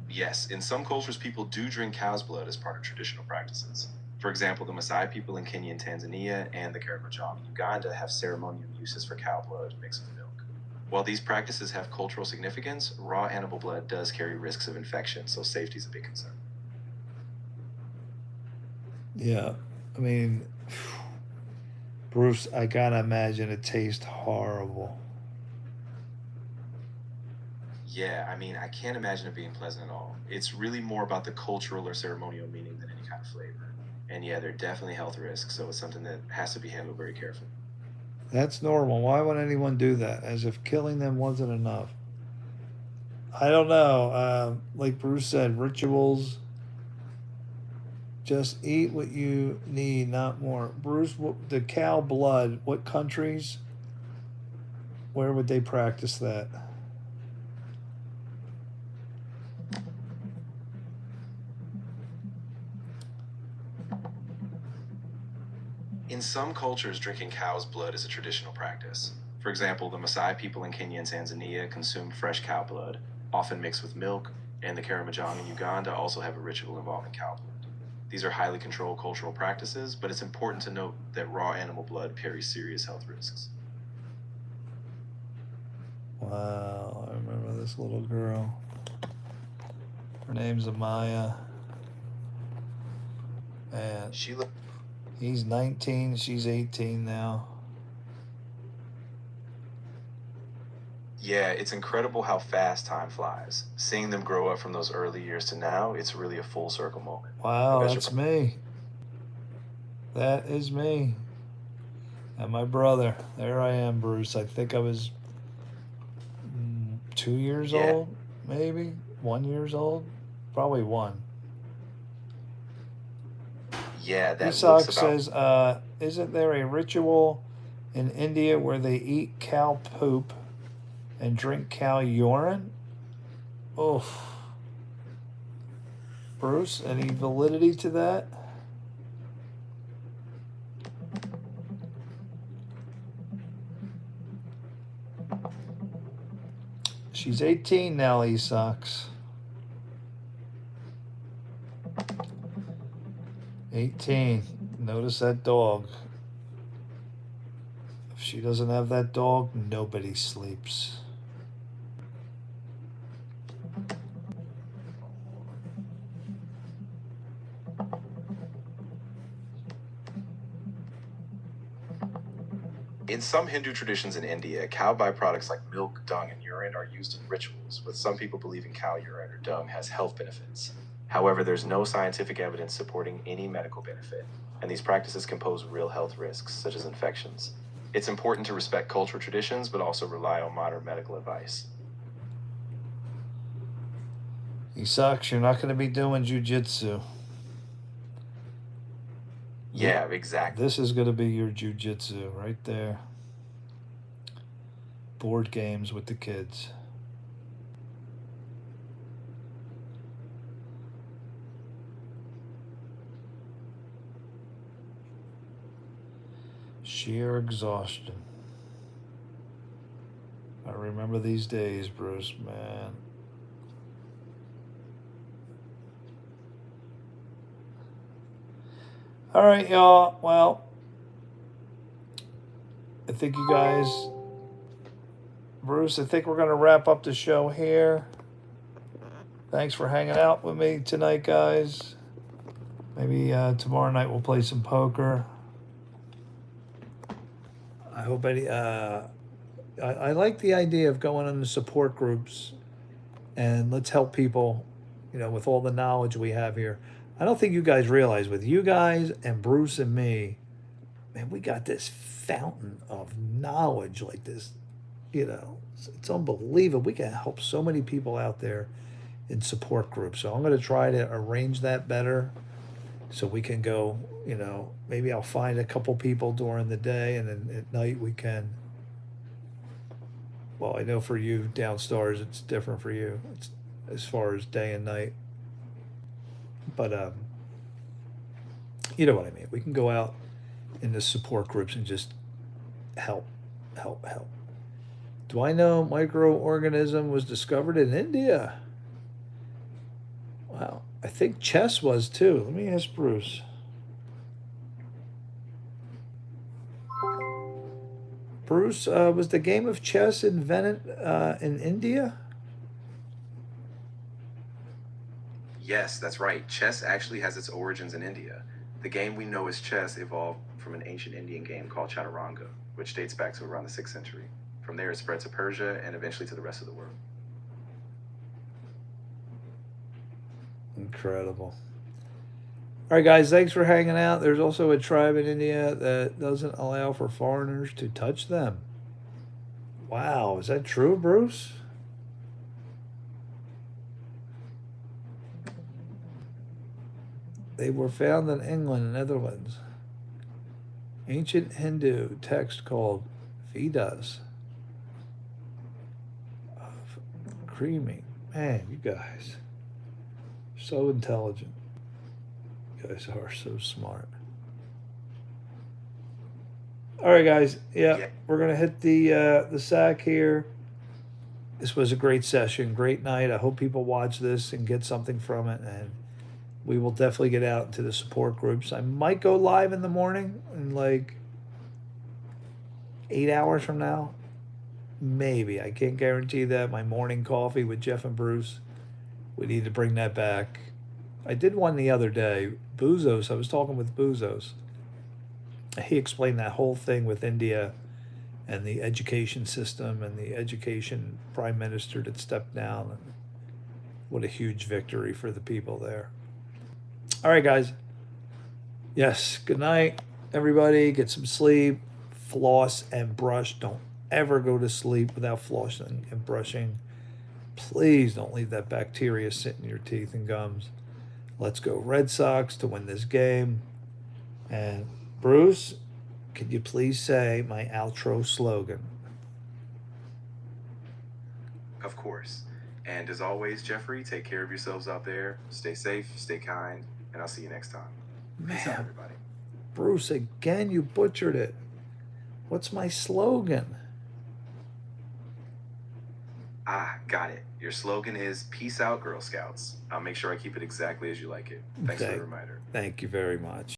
Yes, in some cultures, people do drink cow's blood as part of traditional practices. For example, the Maasai people in Kenya and Tanzania and the Karamojong in Uganda have ceremonial uses for cow blood mixed with milk. While these practices have cultural significance, raw animal blood does carry risks of infection, so safety is a big concern. Yeah, I mean, Bruce, I gotta imagine it tastes horrible. Yeah, I mean, I can't imagine it being pleasant at all. It's really more about the cultural or ceremonial meaning than any kind of flavor. And yeah, there are definitely health risks, so it's something that has to be handled very carefully. That's normal. Why would anyone do that? As if killing them wasn't enough. I don't know. Like Bruce said, rituals. Just eat what you need, not more. Bruce, the cow blood, what countries? Where would they practice that? In some cultures, drinking cow's blood is a traditional practice. For example, the Maasai people in Kenya and Tanzania consume fresh cow blood, often mixed with milk, and the Karamojong in Uganda also have a ritual involving cow blood. These are highly controlled cultural practices, but it's important to note that raw animal blood carries serious health risks. Wow, I remember this little girl. Her name's Amaya. And She looked. he's 19, she's 18 now. Yeah, it's incredible how fast time flies. Seeing them grow up from those early years to now, it's really a full circle moment. Wow, I bet that's you're- me. That is me. And my brother. There I am, Bruce. I think I was 2 years Yeah. old, maybe 1 years old, probably 1. Yeah, that Isak looks about. says, isn't there a ritual in India where they eat cow poop and drink cow urine? Oof. Bruce, any validity to that? She's 18 now, Isaks. 18. Notice that dog. If she doesn't have that dog, nobody sleeps. In some Hindu traditions in India, cow byproducts like milk, dung, and urine are used in rituals, with some people believing cow urine or dung has health benefits. However, there's no scientific evidence supporting any medical benefit, and these practices can pose real health risks, such as infections. It's important to respect cultural traditions, but also rely on modern medical advice. Isaks, you're not going to be doing jujitsu. Yeah, exactly. This is going to be your jujitsu right there. Board games with the kids. Sheer exhaustion. I remember these days, Bruce, man. All right, y'all. Well, I think you guys, Bruce, I think we're going to wrap up the show here. Thanks for hanging out with me tonight, guys. Maybe tomorrow night we'll play some poker. I hope I like the idea of going into support groups and let's help people, with all the knowledge we have here. I don't think you guys realize with you guys and Bruce and me, man, we got this fountain of knowledge like this. It's unbelievable. We can help so many people out there in support groups. So I'm going to try to arrange that better so we can go, maybe I'll find a couple people during the day and then at night we can. Well, I know for you downstairs it's different for you. It's as far as day and night. But you know what I mean. We can go out in the support groups and just help. Do I know microorganism was discovered in India? Wow. I think chess was too. Let me ask Bruce. Bruce, was the game of chess invented in India? Yes, that's right. Chess actually has its origins in India. The game we know as chess evolved from an ancient Indian game called chaturanga, which dates back to around the 6th century. From there, it spread to Persia and eventually to the rest of the world. Incredible. All right, guys, thanks for hanging out. There's also a tribe in India that doesn't allow for foreigners to touch them. Wow, is that true, Bruce? They were found in England, Netherlands. Ancient Hindu text called Vedas of creaming. Man, you guys, so intelligent. You guys are so smart. All right, guys. Yeah, we're gonna hit the sack here. This was a great session, great night. I hope people watch this and get something from it, and we will definitely get out into the support groups. I might go live in the morning in like 8 hours from now. Maybe. I can't guarantee that. My morning coffee with Jeff and Bruce, we need to bring that back. I did one the other day. Boozos, I was talking with Boozos. He explained that whole thing with India and the education system and the education prime minister that stepped down. And what a huge victory for the people there. All right, guys. Yes, good night, everybody. Get some sleep. Floss and brush. Don't ever go to sleep without flossing and brushing. Please don't leave that bacteria sit in your teeth and gums. Let's go Red Sox to win this game. And Bruce, could you please say my outro slogan? Of course. And as always, Jeffrey, take care of yourselves out there. Stay safe, stay kind, and I'll see you next time. Peace out, Man, everybody. Bruce, again, you butchered it. What's my slogan? Ah, got it. Your slogan is Peace Out, Girl Scouts. I'll make sure I keep it exactly as you like it. Thanks for the reminder. Thank you very much.